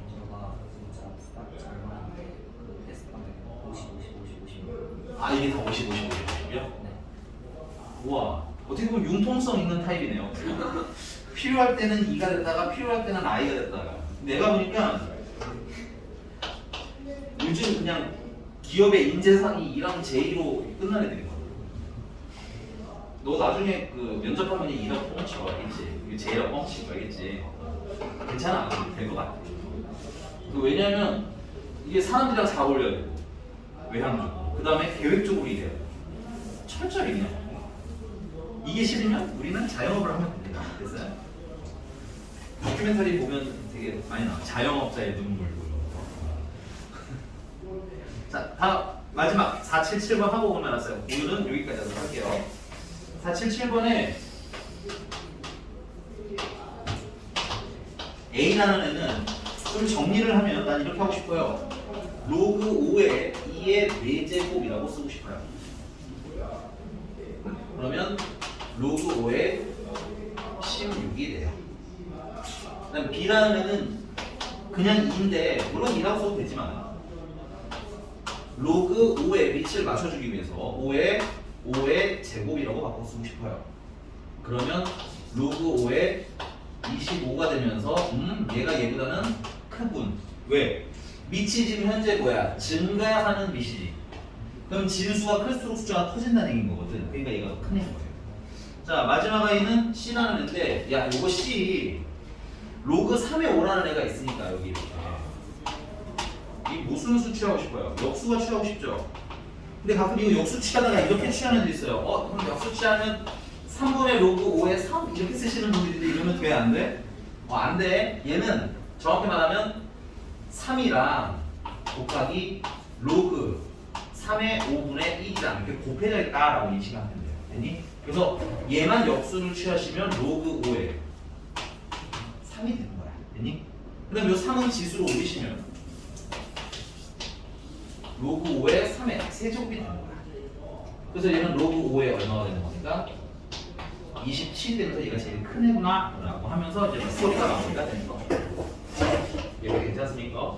[SPEAKER 2] 제가 진짜 딱 잘만 그 테스트하면 50, 50, 50, 50.
[SPEAKER 1] 이게 다 50, 50, 50이요?
[SPEAKER 2] 네.
[SPEAKER 1] 우와, 어떻게 보면 융통성 있는 타입이네요. 필요할 때는 E가 됐다가 필요할 때는 I가 됐다가. 내가 보니까 요즘 그냥 기업의 인재상이 2랑 J로 끝난 애들이 많아. 너 나중에 그 면접하면 E라고 뻥치고 알겠지? 이게 J라고 뻥치고 알겠지? 괜찮아, 될 것 같아. 왜냐면 이게 사람들이랑 잘 어울려야 되고 외향적으로 그 다음에 계획적으로 일해야 돼. 철저히 그냥 이게 싫으면 우리는 자영업을 하면 됩니다. 됐어요? 다큐멘터리 보면 되게 많이 나와. 자영업자의 눈물. 자, 다음 마지막 477번 하고 오면 알았어요. 오늘은 여기까지 하도록 할게요. 477번에 A라는 애는 좀 정리를 하면 난 이렇게 하고 싶어요. 로그 5의 2의 4제곱이라고 쓰고 싶어요. 그러면 로그 5의 16이 돼요. 그다음 B라는 애는 그냥 2인데 물론 2라고 써도 되지만 로그 5의 위치를 맞춰주기 위해서 5의 제곱이라고 바꿔 쓰고 싶어요. 그러면 로그 5의 25가 되면서 얘가 얘보다는 크군. 왜? 밑이 지금 현재 뭐야? 증가하는 밑이지. 그럼 진수가 클수록 숫자가 커진다는 얘기인 거거든. 그러니까 얘가 더 큰 애인 거예요. 자, 마지막 아이는 C라는 애인데 야, 요거 C 로그 3에 5라는 애가 있으니까 여기 이렇게 이 무슨 수 취하고 싶어요? 역수가 취하고 싶죠? 근데 가끔 이거 역수 취하다가 이렇게 취하는 애도 있어요. 그럼 역수 취하면 3분의 로그 5에 3 이렇게 쓰시는 분들인데 이러면 돼? 안 돼? 안 돼. 얘는 정확히 말하면 3이랑 곱하기 로그 3의 5분의 1이랑 이렇게 곱해져 있다라고 인식하면 돼요. 됐니? 그래서 얘만 역수를 취하시면 로그 5에 3이 되는 거야. 됐니? 그 다음 이 3은 지수로 올리시면 로그 5에 3의 세제곱이 되는 거야. 그래서 얘는 로그 5에 얼마가 되는 겁니까? 27이 되면서 얘가 제일 큰 애구나 라고 하면서 이제 수업가 마무리가 되는 거. 얘가 괜찮습니까?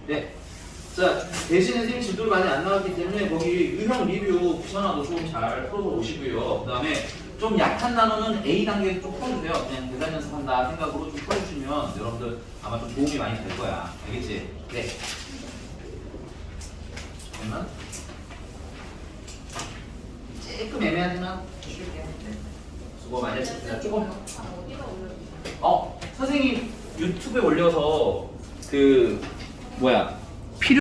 [SPEAKER 1] 네. 자, 대신에 선생님 진도를 많이 안 나왔기 때문에 거기 유형 리뷰 부산화도 좀 잘 풀어서 오시고요. 그 다음에 좀 약한 단어는 A 단계에 좀 풀어주세요. 그냥 대단 연습한다 생각으로 좀 풀어주시면 여러분들 아마 좀 도움이 많이 될 거야. 알겠지? 네. 그러면 조금 애매하지만 쉽게. 네. 뭐 만약 조금
[SPEAKER 3] 어디다 올려주세요?
[SPEAKER 1] 선생님 유튜브에 올려서 그 뭐야